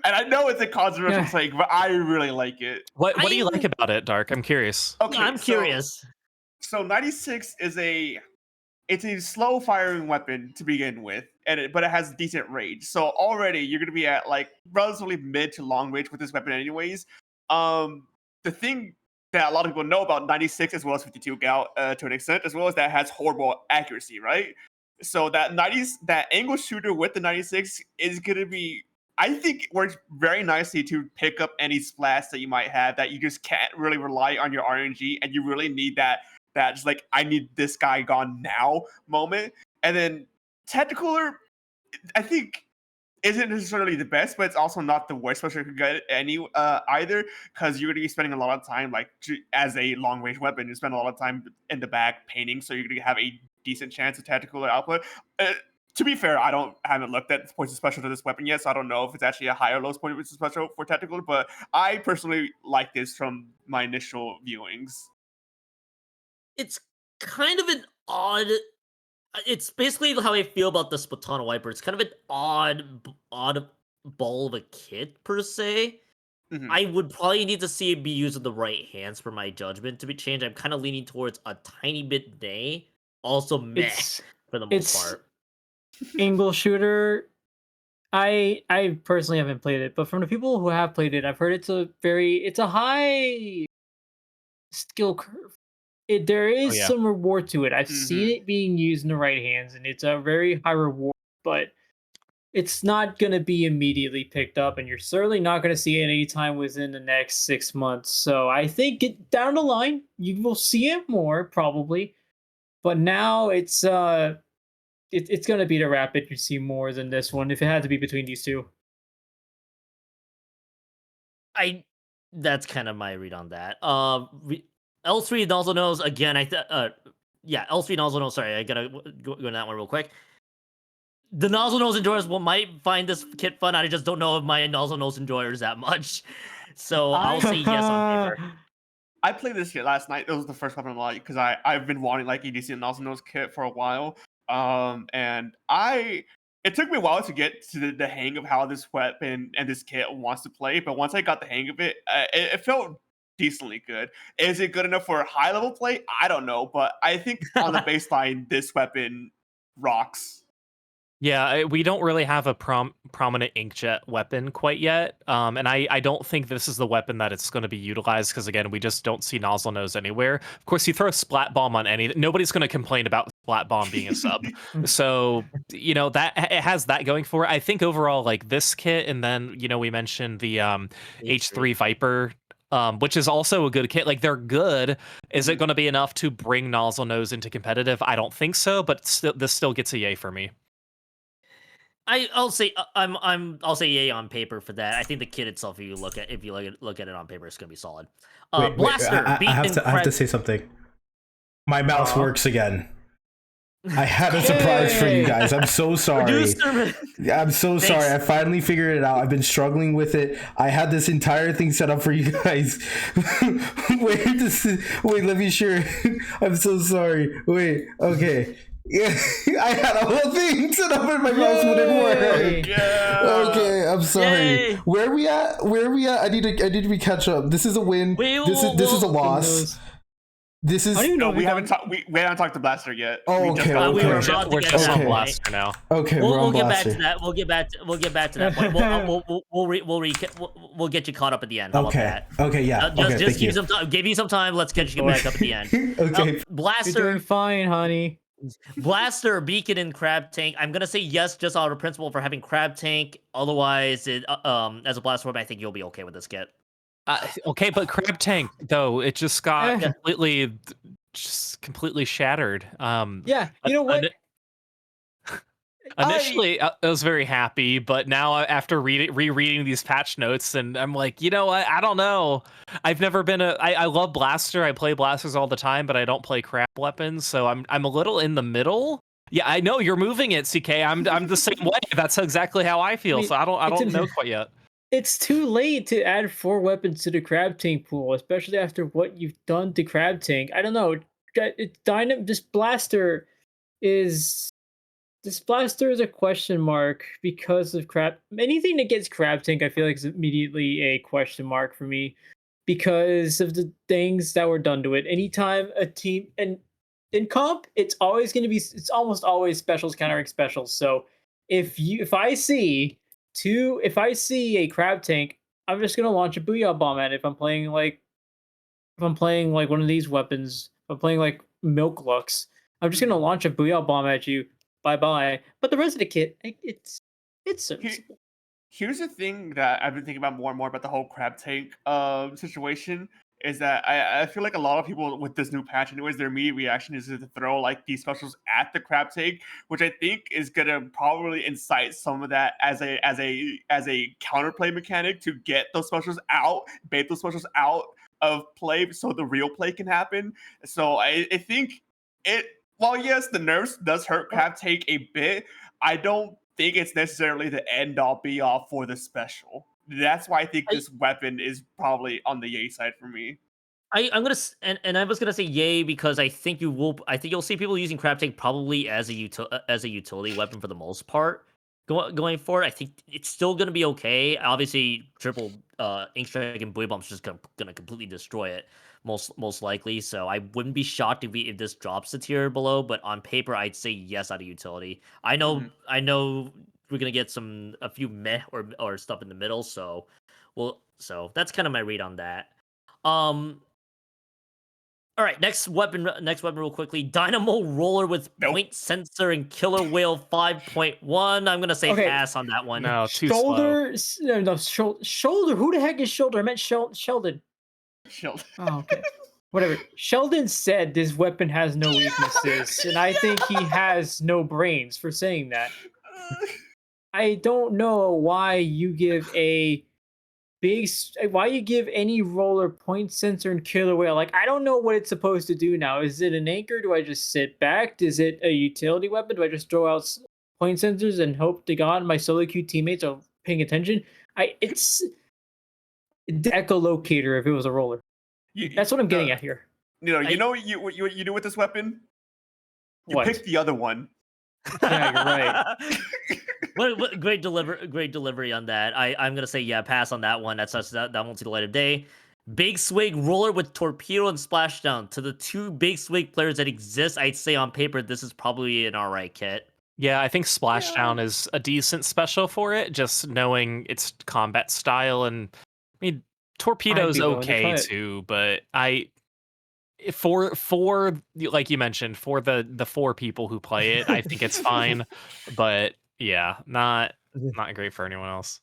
Speaker 4: And I know it's a controversial take, but I really like it.
Speaker 3: What do you like about it, Dark? I'm curious.
Speaker 4: Okay,
Speaker 1: I'm curious.
Speaker 4: So 96 is it's a slow firing weapon to begin with, but it has decent range. So already you're gonna be at like relatively mid to long range with this weapon, anyways. The thing that a lot of people know about 96 as well as 52 gal to an extent, as well as that it has horrible accuracy, right? So that angle shooter with the 96 is gonna be, I think, works very nicely to pick up any splats that you might have that you just can't really rely on your RNG, and you really need that just like, I need this guy gone now moment. And then Tentacooler, I think, isn't necessarily the best, but it's also not the worst special you could get either, because you're going to be spending a lot of time, like, as a long range weapon, you spend a lot of time in the back painting, so you're going to have a decent chance of Tentacooler output. To be fair, I haven't looked at points of special to this weapon yet, so I don't know if it's actually a high or low point of special for Tentacooler, but I personally like this from my initial viewings.
Speaker 1: It's kind of an odd. It's basically how I feel about the Splatana Wiper. It's kind of an odd ball of a kit per se. I would probably need to see it be used in the right hands for my judgment to be changed. I'm kind of leaning towards a tiny bit nay, also meh for the most part.
Speaker 2: Angle shooter. I personally haven't played it, but from the people who have played it, I've heard it's a high skill curve. There is some reward to it. I've seen it being used in the right hands, and it's a very high reward, but it's not going to be immediately picked up, and you're certainly not going to see it anytime within the next 6 months. So I think down the line, you will see it more, probably. But now it's going to be the Rapid you see more than this one, if it had to be between these two.
Speaker 1: That's kind of my read on that. L3 nozzle nose again. L3 nozzle nose. Sorry, I gotta go on that one real quick. The nozzle nose enjoyers might find this kit fun. I just don't know if my nozzle nose enjoyers that much. So I'll say yes on paper.
Speaker 4: I played this kit last night. It was the first weapon I liked because I've been wanting like a decent nozzle nose kit for a while. And it took me a while to get to the hang of how this weapon and this kit wants to play, but once I got the hang of it, it felt decently good. Is it good enough for high level play? I don't know, but I think on the baseline, this weapon rocks.
Speaker 3: Yeah, we don't really have a prominent inkjet weapon quite yet, and I don't think this is the weapon that it's going to be utilized, because again, we just don't see nozzle nose anywhere. Of course, you throw a splat bomb on nobody's going to complain about splat bomb being a sub. So that it has that going for it. I think overall, like this kit, and then we mentioned the H3 Viper. Which is also a good kit. Like, they're good. Is it going to be enough to bring nozzle nose into competitive? I don't think so, but this still gets a yay for me.
Speaker 1: I'll say I'll say yay on paper for that. I think the kit itself, if you look at it on paper, it's gonna be solid. Blaster.
Speaker 5: I have to say something. My mouse works again. I have a surprise for you guys. I'm so sorry. I'm so sorry. I finally figured it out. I've been struggling with it. I had this entire thing set up for you guys. Wait, let me share. I'm so sorry. Wait, okay. Yeah, I had a whole thing set up and my mouse wouldn't work. Yeah. Okay, I'm sorry.
Speaker 1: Yay.
Speaker 5: Where are we at? I need to catch up. This is a win. This is a loss. This is.
Speaker 4: We haven't talked to Blaster yet.
Speaker 5: Oh, okay.
Speaker 1: We're just
Speaker 3: on Blaster now.
Speaker 5: Okay,
Speaker 1: we'll get back to that. We'll get back to that point. We'll get you caught up at the end. How about that?
Speaker 5: Okay. Yeah.
Speaker 1: Just give me some time. Give me some time. Let's get you back up at the end.
Speaker 5: Okay.
Speaker 2: Blaster, you're doing fine, honey.
Speaker 1: Blaster, Beacon, and Crab Tank. I'm gonna say yes, just out of principle for having Crab Tank. Otherwise, as a Blaster weapon, I think you'll be okay with this kit.
Speaker 3: Okay, but Crab Tank though it just got
Speaker 2: Eh.
Speaker 3: completely shattered.
Speaker 2: Yeah, you
Speaker 3: but
Speaker 2: know what?
Speaker 3: initially I was very happy, but now after rereading these patch notes, and I'm like, you know what? I don't know. I've never been I love Blaster. I play Blasters all the time, but I don't play crap weapons, so I'm a little in the middle. Yeah, I know you're moving it, CK. I'm the same way. That's exactly how I
Speaker 2: I
Speaker 3: feel.
Speaker 2: mean,
Speaker 3: So I
Speaker 2: it's
Speaker 3: don't know quite yet.
Speaker 2: it's too late to add 4 weapons to the crab tank pool, especially after what you've done to crab tank. I don't know. This blaster is a question mark because of crab. Anything that gets crab tank, I feel like is immediately a question mark for me because of the things that were done to it. Anytime a team and in comp, it's almost always specials countering specials. So if I see a crab tank, I'm just gonna launch a booyah bomb at it. If I'm playing like one of these weapons, if I'm playing like Milk Lux, I'm just gonna launch a booyah bomb at you. Bye bye. But the rest of the kit, it's
Speaker 4: Here-
Speaker 2: serviceable.
Speaker 4: Here's the thing that I've been thinking about more and more about the whole crab tank situation is that I feel like a lot of people with this new patch, anyways, their immediate reaction is to throw like these specials at the crab tank, which I think is gonna probably incite some of that as a counterplay mechanic to get those specials out, bait those specials out of play so the real play can happen. So I think it while yes, the nerfs does hurt crab tank a bit, I don't think it's necessarily the end all be all for the special. That's why I think
Speaker 1: I,
Speaker 4: this weapon is probably on the yay side for me.
Speaker 1: I'm gonna and I was gonna say yay because I think you will. I think you'll see people using crab tank probably as a utility weapon for the most part. Going forward, I think it's still gonna be okay. Obviously, triple ink strike and buoy bomb's just gonna completely destroy it most likely. So I wouldn't be shocked if this drops the tier below. But on paper, I'd say yes out of utility.
Speaker 4: Mhm.
Speaker 1: I know we're gonna get a few meh or stuff in the middle. So that's kind of my read on that. Um, all right, next weapon, real quickly. Dynamo Roller with
Speaker 4: Nope.
Speaker 1: Point Sensor and Killer Whale 5.1. I'm gonna say
Speaker 2: Okay.
Speaker 1: pass on that one.
Speaker 3: No, too slow.
Speaker 2: Shoulder. Who the heck is shoulder? I meant Sheldon.
Speaker 4: Shield.
Speaker 2: Oh, okay. Whatever. Sheldon said this weapon has no weaknesses, and I think he has no brains for saying that. I don't know why you give why you give any roller point sensor and killer whale. Like, I don't know what it's supposed to do now. Is it an anchor? Do I just sit back? Is it a utility weapon? Do I just throw out point sensors and hope to God my solo queue teammates are paying attention? It's echolocator if it was a roller. That's what I'm getting at here.
Speaker 4: You know what you do with this weapon? You
Speaker 2: What?
Speaker 4: pick the other one.
Speaker 2: Yeah, you're right.
Speaker 1: What great delivery on that. I'm gonna say yeah, pass on that one. That won't see the light of day. Big Swig Roller with Torpedo and Splashdown. To the two Big Swig players that exist, I'd say on paper this is probably an alright kit.
Speaker 3: Yeah, I think Splashdown is a decent special for it, just knowing its combat style. And I mean, Torpedo's okay too, but for like you mentioned, for the 4 people who play it, I think it's fine. But yeah, not great for anyone else.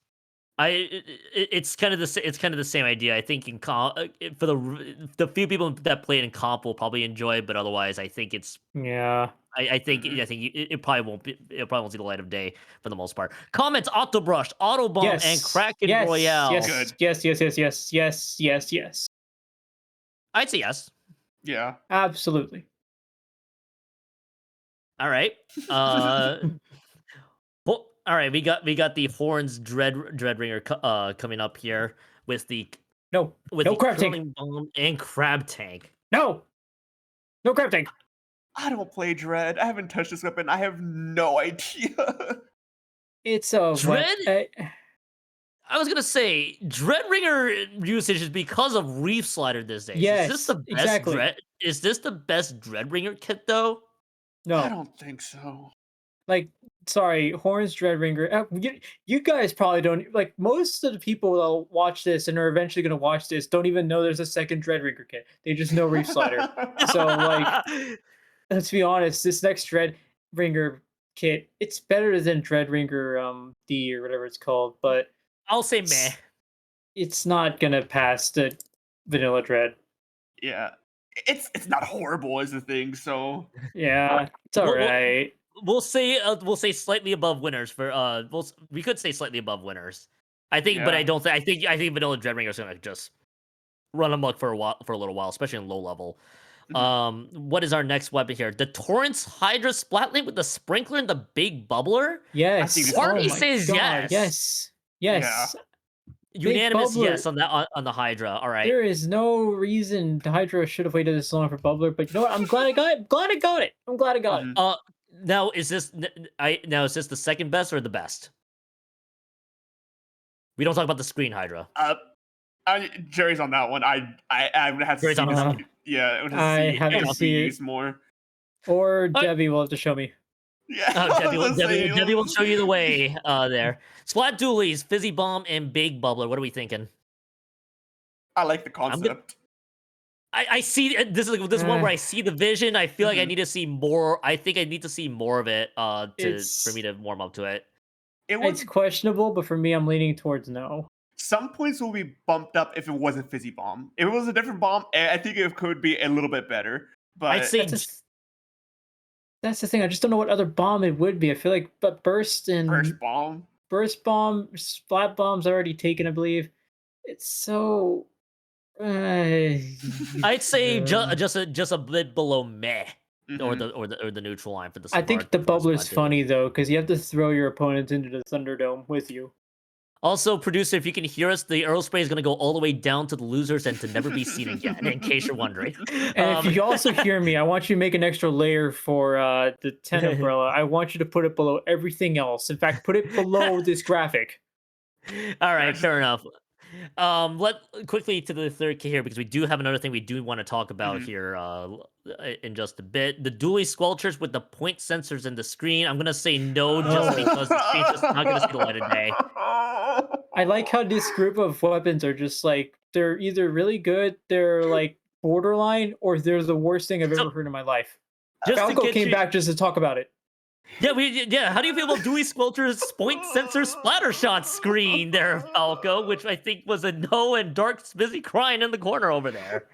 Speaker 1: It's kind of the same idea. I think in comp, for the few people that play it in comp will probably enjoy it, but otherwise, I think it's
Speaker 2: Yeah.
Speaker 1: I think it probably won't see the light of day for the most part. Comments: Auto Brush, Auto Bomb, and Kraken Royale.
Speaker 2: Yes. Yes.
Speaker 1: I'd say yes.
Speaker 4: Yeah.
Speaker 2: Absolutely.
Speaker 1: All right. Well, all right. We got the Horns Dreadringer coming up here with the
Speaker 2: No crab tank.
Speaker 1: curling bomb and crab tank.
Speaker 2: No crab tank.
Speaker 4: I don't play Dread. I haven't touched this weapon. I have no idea.
Speaker 2: It's a
Speaker 1: Dread. I was gonna say Dreadringer usage is because of Reef Slider these days.
Speaker 2: Yes,
Speaker 1: is this the best
Speaker 2: exactly.
Speaker 1: Is this the best Dreadringer kit though?
Speaker 2: No,
Speaker 4: I don't think so.
Speaker 2: like, sorry, Horns Dreadringer. You guys probably don't like. Most of the people that'll watch this and are eventually going to watch this don't even know there's a second Dreadringer kit. They just know Reef Slider. So, like, let's be honest. This next Dreadringer kit, it's better than Dreadringer D or whatever it's called. But
Speaker 1: I'll say meh.
Speaker 2: it's not gonna pass the Vanilla Dread.
Speaker 4: Yeah, it's not horrible is the thing. So
Speaker 2: Yeah, it's
Speaker 1: We'll- we'll-
Speaker 2: alright.
Speaker 1: We'll say slightly above winners for we could say slightly above winners. I think, but I
Speaker 4: Yeah.
Speaker 1: don't think I think Vanilla Dreadringer is gonna just run amok for a little while, especially in low level.
Speaker 4: Mhm.
Speaker 1: What is our next weapon here? The Torrance Hydra Splatling with the sprinkler and the big bubbler.
Speaker 2: Yes.
Speaker 4: think it's
Speaker 2: Oh
Speaker 1: Party
Speaker 2: my
Speaker 1: says
Speaker 2: god.
Speaker 1: yes.
Speaker 2: Yes.
Speaker 1: Unanimous
Speaker 2: bubbler.
Speaker 1: yes on that on the Hydra. All right.
Speaker 2: There is no reason the Hydra should have waited this long for Bubbler, but you know what? I'm glad I got it. Glad I got it. I'm glad I got it.
Speaker 4: Mhm.
Speaker 1: Now is this is this the second best or the best? We don't talk about the screen Hydra.
Speaker 4: Jerry's on that one. I would have to
Speaker 1: Jerry's
Speaker 4: see
Speaker 1: on
Speaker 4: this.
Speaker 2: that one.
Speaker 4: Yeah, I would
Speaker 2: I
Speaker 4: have to see
Speaker 2: have
Speaker 1: to
Speaker 4: it
Speaker 2: see it.
Speaker 4: used more.
Speaker 2: Or Debbie will have to show me.
Speaker 4: Yeah,
Speaker 1: Debbie will show you the way there. Splat Dualies, Fizzy Bomb, and Big Bubbler. What are we thinking?
Speaker 4: I like the
Speaker 1: gonna-
Speaker 4: concept.
Speaker 1: I see this is one where I see the vision. I feel like I
Speaker 4: Mhm.
Speaker 1: need to see more. I think I need to see more of it for
Speaker 2: It's-
Speaker 1: me to warm up to it.
Speaker 4: It would
Speaker 2: It's questionable, but for me, I'm leaning towards no.
Speaker 4: some points will be bumped up if it was a fizzy bomb. If it was a different bomb, I think it could be a little bit better. But
Speaker 1: I'd say
Speaker 2: That's the thing. I just don't know what other bomb it would be. I feel like, but Burst and
Speaker 4: first bomb.
Speaker 2: Burst Bomb, Splat Bomb's already taken, I believe. It's so.
Speaker 1: I'd say
Speaker 2: Yeah.
Speaker 1: just a bit below meh. Or
Speaker 4: Mhm.
Speaker 1: the neutral line for the.
Speaker 2: I think
Speaker 1: smart-
Speaker 2: the
Speaker 1: for
Speaker 2: Bubbler's
Speaker 1: Splat Dualies.
Speaker 2: funny though, because you have to throw your opponents into the Thunderdome with you.
Speaker 1: Also, producer, if you can hear us, the Earl Spray is going to go all the way down to the losers and to never be seen again, in case you're wondering.
Speaker 2: And if you also hear me, I want you to make an extra layer for the 10 umbrella. I want you to put it below everything else. In fact, put it below this graphic.
Speaker 1: All right,
Speaker 4: Yes.
Speaker 1: fair enough. Let quickly to the third key here because we do have another thing we do want to talk about
Speaker 4: Mhm.
Speaker 1: here in just a bit. The dually squelchers with the point sensors in the screen. I'm gonna say no just
Speaker 2: Oh.
Speaker 1: because the screen's just not gonna see the light of day.
Speaker 2: I like how this group of weapons are just like, they're either really good, they're like borderline, or they're the worst thing I've
Speaker 1: So-
Speaker 2: ever heard in my life.
Speaker 1: Just to
Speaker 2: Falco
Speaker 1: get
Speaker 2: came
Speaker 1: you-
Speaker 2: back just to talk about it.
Speaker 1: Yeah. How do you feel about dually squelchers point sensor splatter shot screen there, Falco? Which I think was a no, and Dark's busy crying in the corner over there.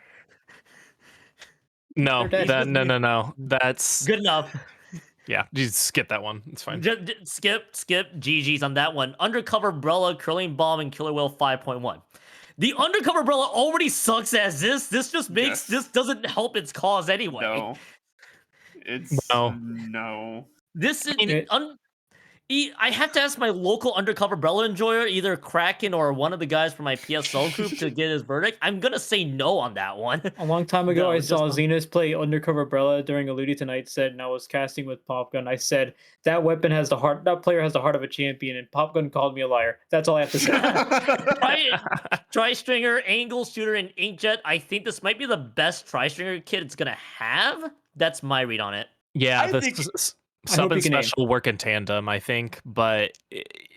Speaker 3: No,
Speaker 2: They're dead.
Speaker 3: no. That's
Speaker 1: Good enough.
Speaker 3: yeah. Just skip that one. It's fine.
Speaker 1: Skip. GG's on that one. Undercover Umbrella, Curling Bomb, and Killer Whale 5.1. The Undercover Umbrella already sucks as this. This just makes
Speaker 4: Yes.
Speaker 1: this doesn't help its cause anyway.
Speaker 4: No. It's
Speaker 3: No.
Speaker 4: no.
Speaker 1: This is
Speaker 2: It-
Speaker 1: I have to ask my local Undercover Umbrella enjoyer, either Kraken or one of the guys from my PSL group, to get his verdict. I'm gonna say no on that one.
Speaker 2: A long time ago,
Speaker 1: No,
Speaker 2: I
Speaker 1: just
Speaker 2: saw
Speaker 1: not-
Speaker 2: Zenus play Undercover Umbrella during a Ludi Tonight set, and I was casting with Popgun. I said, that weapon has the heart, that player has the heart of a champion, and Popgun called me a liar. That's all I have to say.
Speaker 1: Tri-stringer, angle shooter, and inkjet. I think this might be the best tri-stringer kit it's gonna have. That's my read on it.
Speaker 3: Yeah,
Speaker 4: I
Speaker 3: the
Speaker 4: think-
Speaker 2: I
Speaker 3: sub
Speaker 2: hope
Speaker 3: and
Speaker 2: you can aim.
Speaker 3: special work in tandem, I think. But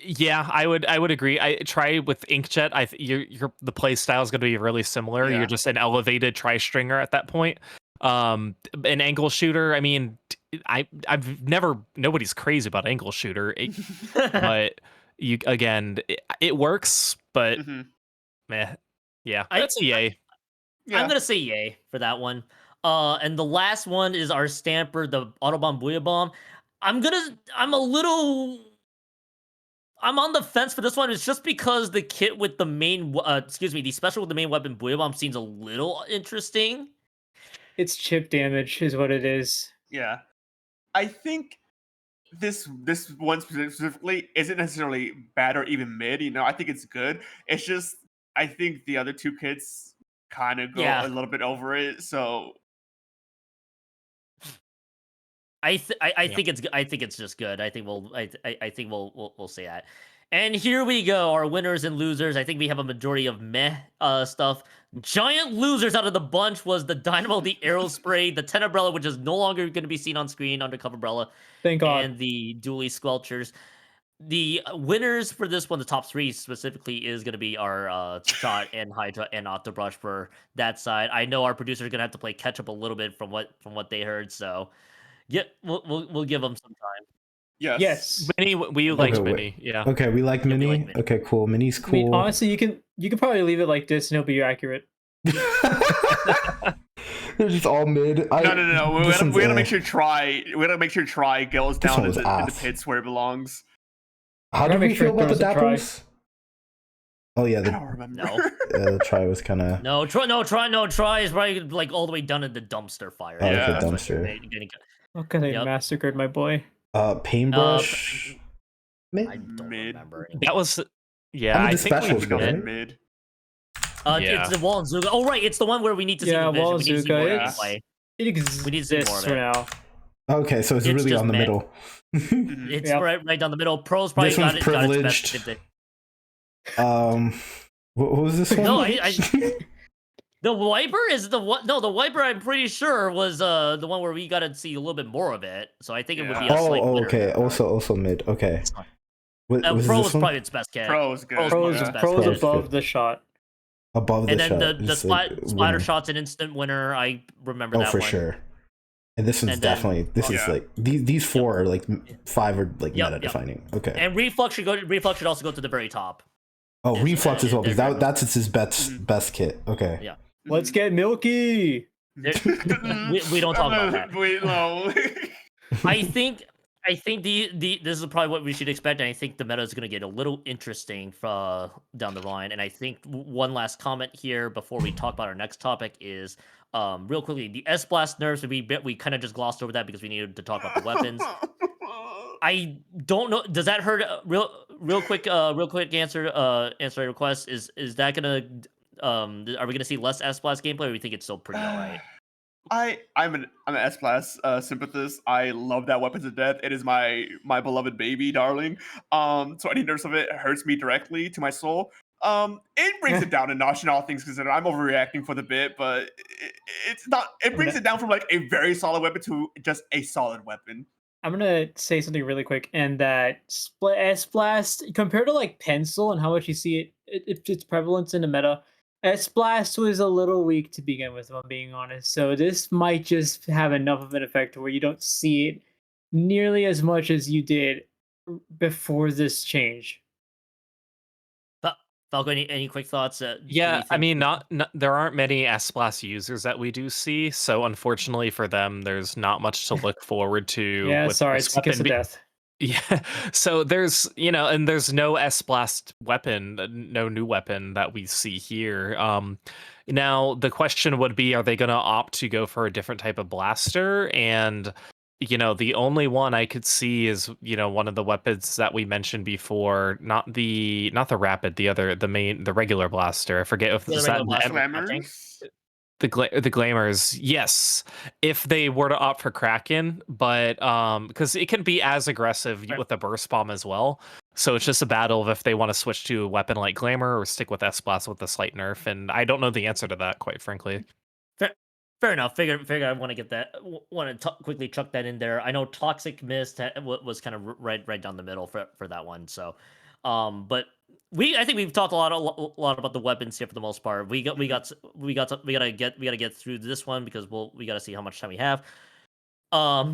Speaker 3: yeah, I would agree. I try with inkjet. Your the play style is going to be really similar.
Speaker 4: Yeah.
Speaker 3: You're just an elevated tri stringer at that point. An angle shooter. I mean, nobody's crazy about angle shooter, but you again, it works. But
Speaker 4: Mhm.
Speaker 3: meh, yeah,
Speaker 1: I-
Speaker 3: that's a yay.
Speaker 4: Yeah.
Speaker 1: I'm gonna say yay for that one. And the last one is our Stamper, the Autobomb Booyah Bomb. I'm on the fence for this one. It's just because the kit with the main, the special with the main weapon Booyah Bomb seems a little interesting.
Speaker 2: It's chip damage, is what it is.
Speaker 4: Yeah. I think this one specifically isn't necessarily bad or even mid. I think it's good. It's just I think the other two kits kind of go
Speaker 1: Yeah.
Speaker 4: a little bit over it. So
Speaker 1: I
Speaker 3: Yeah.
Speaker 1: think it's just good. I think we'll say that. And here we go, our winners and losers. I think we have a majority of meh stuff. Giant losers out of the bunch was the Dynamo, the Arrow Spray, the 10 Umbrella, which is no longer going to be seen on screen, Undercover Umbrella,
Speaker 2: Thank God.
Speaker 1: and the Dually Squelchers. The winners for this one, the top three specifically, is going to be our Shot and Hydra and Octobrush for that side. I know our producer is going to have to play catch up a little bit from what they heard, so yeah, we'll give them some time.
Speaker 4: Yes.
Speaker 2: Yes.
Speaker 3: Mini, we liked
Speaker 5: wait.
Speaker 3: Mini. Yeah.
Speaker 5: Okay, we like
Speaker 1: Yeah, we
Speaker 5: Mini.
Speaker 1: like Mini.
Speaker 5: Okay, cool. Mini's
Speaker 2: I mean,
Speaker 5: cool.
Speaker 2: honestly, you can probably leave it like this and it'll be accurate.
Speaker 5: They're just all mid.
Speaker 4: No. We
Speaker 5: this
Speaker 4: gotta,
Speaker 5: one's
Speaker 4: we gotta
Speaker 5: eh.
Speaker 4: make sure Try. We gotta make sure Try goes
Speaker 5: This
Speaker 4: down
Speaker 5: one
Speaker 4: in
Speaker 5: was
Speaker 4: the
Speaker 5: ass.
Speaker 4: pits where it belongs.
Speaker 5: How
Speaker 2: gotta
Speaker 5: did we
Speaker 2: make sure
Speaker 5: feel about
Speaker 2: it
Speaker 5: the
Speaker 2: throws a try.
Speaker 5: Dapples? Oh yeah,
Speaker 4: I
Speaker 5: the,
Speaker 4: don't remember.
Speaker 1: No.
Speaker 5: the try was kind of.
Speaker 1: No, Try is right like all the way done in the dumpster fire.
Speaker 5: Oh, okay,
Speaker 4: Yeah.
Speaker 1: That's what
Speaker 5: dumpster.
Speaker 1: getting-
Speaker 2: Look at they
Speaker 1: Yep.
Speaker 2: massacred my boy.
Speaker 5: Paintbrush. Mid?
Speaker 1: I don't
Speaker 4: Mid.
Speaker 1: remember.
Speaker 3: That was. Yeah,
Speaker 5: I mean,
Speaker 3: I
Speaker 5: the
Speaker 3: think
Speaker 5: specials
Speaker 3: we
Speaker 5: go
Speaker 3: did.
Speaker 5: right?
Speaker 4: Mid.
Speaker 3: Yeah.
Speaker 1: It's the Wall and Zuga. Oh, right, it's the one where we need to see
Speaker 2: Yeah,
Speaker 1: the vision.
Speaker 2: Wall
Speaker 1: We need to see more
Speaker 2: Zuga,
Speaker 4: it's-
Speaker 1: gameplay.
Speaker 2: It
Speaker 1: We need to see more
Speaker 2: exists
Speaker 1: of
Speaker 2: for
Speaker 1: it.
Speaker 2: now.
Speaker 5: Okay, so it's
Speaker 1: It's
Speaker 5: really
Speaker 1: just
Speaker 5: on the
Speaker 1: mid.
Speaker 5: middle.
Speaker 4: Mhm.
Speaker 1: It's
Speaker 2: Yep.
Speaker 1: right down the middle. Pro's probably
Speaker 5: This one's
Speaker 1: got its best
Speaker 5: privileged.
Speaker 1: if they-
Speaker 5: What was this one?
Speaker 1: No, the Wiper is the what? No, the Wiper. I'm pretty sure was the one where we got to see a little bit more of it. So I think it would be a
Speaker 4: Yeah.
Speaker 1: slight winner
Speaker 5: okay.
Speaker 1: there.
Speaker 5: Also mid. Okay.
Speaker 1: It's fine.
Speaker 5: Was
Speaker 1: Pro
Speaker 5: this
Speaker 1: was
Speaker 5: one?
Speaker 1: probably its best cat.
Speaker 4: Pro is good.
Speaker 1: Pro's
Speaker 2: Pros,
Speaker 1: yeah.
Speaker 2: pros
Speaker 5: Pro's
Speaker 2: above
Speaker 5: good.
Speaker 2: the shot.
Speaker 5: Above the
Speaker 1: And then
Speaker 5: shot.
Speaker 1: the
Speaker 5: just
Speaker 1: splatter
Speaker 5: winner.
Speaker 1: shot's an instant winner. I remember
Speaker 5: Oh,
Speaker 1: that
Speaker 5: for
Speaker 1: one.
Speaker 5: sure. And this one's
Speaker 1: And then-
Speaker 5: definitely. This is
Speaker 4: Yeah.
Speaker 5: like these four are like 5 are like
Speaker 1: Yep,
Speaker 5: meta
Speaker 1: yep.
Speaker 5: defining. Okay.
Speaker 1: And Reflux should also go to the very top.
Speaker 5: Oh,
Speaker 1: It's-
Speaker 5: reflux as well because
Speaker 1: they're-
Speaker 5: that's his best kit. Okay.
Speaker 1: Yeah.
Speaker 2: Let's get Milky.
Speaker 1: We don't talk about that.
Speaker 4: Wait, no.
Speaker 1: I think this is probably what we should expect, and I think the meta is going to get a little interesting down the line. And I think one last comment here before we talk about our next topic is real quickly the S Blast nerfs. We kind of just glossed over that because we needed to talk about the weapons. I don't know. Does that hurt? Real quick answer your request is that gonna are we gonna see less S Blast gameplay, or do we think it's still pretty alright?
Speaker 4: I'm an S Plus sympathist. I love that weapon to death. It is my beloved baby, darling. So any nerfs of it hurts me directly to my soul. It brings it down a notch in all things considered. I'm overreacting for the bit, but it's not. It brings it down from like a very solid weapon to just a solid weapon.
Speaker 2: I'm gonna say something really quick, and that S Blast compared to like Pencil and how much you see its prevalence in the meta, S Blast was a little weak to begin with, if I'm being honest. So this might just have enough of an effect where you don't see it nearly as much as you did before this change.
Speaker 1: Falco, any quick thoughts?
Speaker 3: Yeah, I mean, not there aren't many S Blast users that we do see, so unfortunately for them, there's not much to look forward to.
Speaker 2: Yeah,
Speaker 3: with
Speaker 2: sorry,
Speaker 3: this
Speaker 2: it's a kiss
Speaker 3: weapon
Speaker 2: of death.
Speaker 3: Yeah, so there's and there's no S Blast weapon, no new weapon that we see here. Now the question would be, are they going to opt to go for a different type of blaster? And the only one I could see is one of the weapons that we mentioned before, not the rapid, the regular blaster. I forget if
Speaker 1: Yeah,
Speaker 3: it's
Speaker 1: the
Speaker 3: that
Speaker 1: regular blaster.
Speaker 4: Glamours.
Speaker 3: the glamours. Yes, if they were to opt for Kraken, but because it can be as aggressive
Speaker 1: Right.
Speaker 3: with the burst bomb as well. So it's just a battle of if they want to switch to a weapon like Glamour or stick with S Blast with a slight nerf, and I don't know the answer to that, quite frankly.
Speaker 1: Fair enough. Figure I want to get that. Want to quickly chuck that in there. I know Toxic Mist was kind of right down the middle for that one. So, but I think we've talked a lot about the weapons here for the most part. We gotta get through this one because we gotta see how much time we have.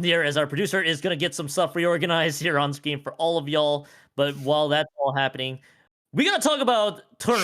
Speaker 1: Here as our producer is gonna get some stuff reorganized here on screen for all of y'all. But while that's all happening, we gotta talk about tournament.